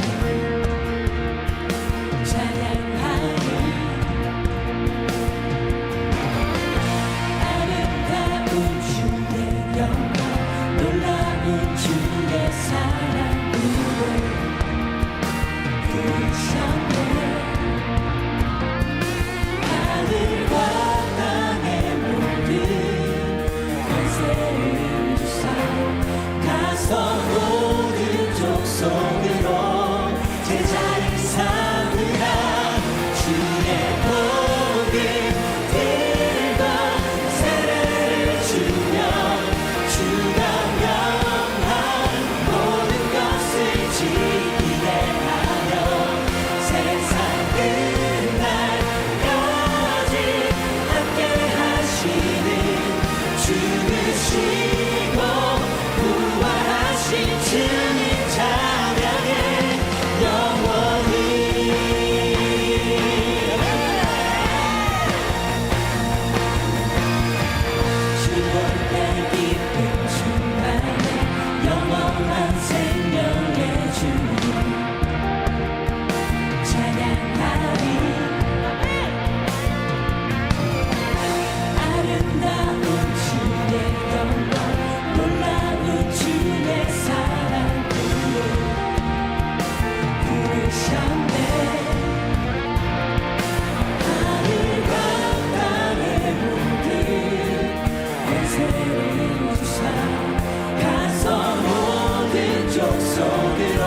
속으로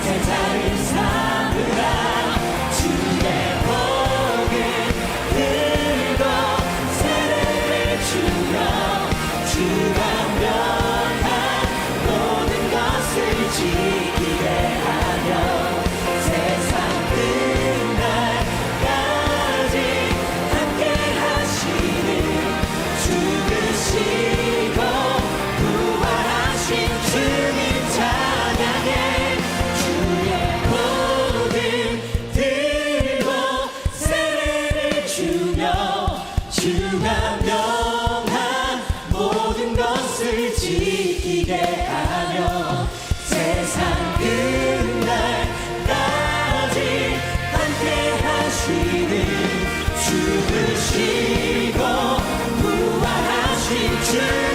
세상을 삼으라 주의 복을 들고 세례를 주며 주가 명한 모든 것을 지키게 하며 세상 끝날까지 함께 하시는 죽으시고 부활하신 주님 찬양해 주의 복을 들고 세례를 주며 주가 명한 모든 것을 지키게 하며 세상 끝날까지 함께 하시는 죽으시고 부활하신 주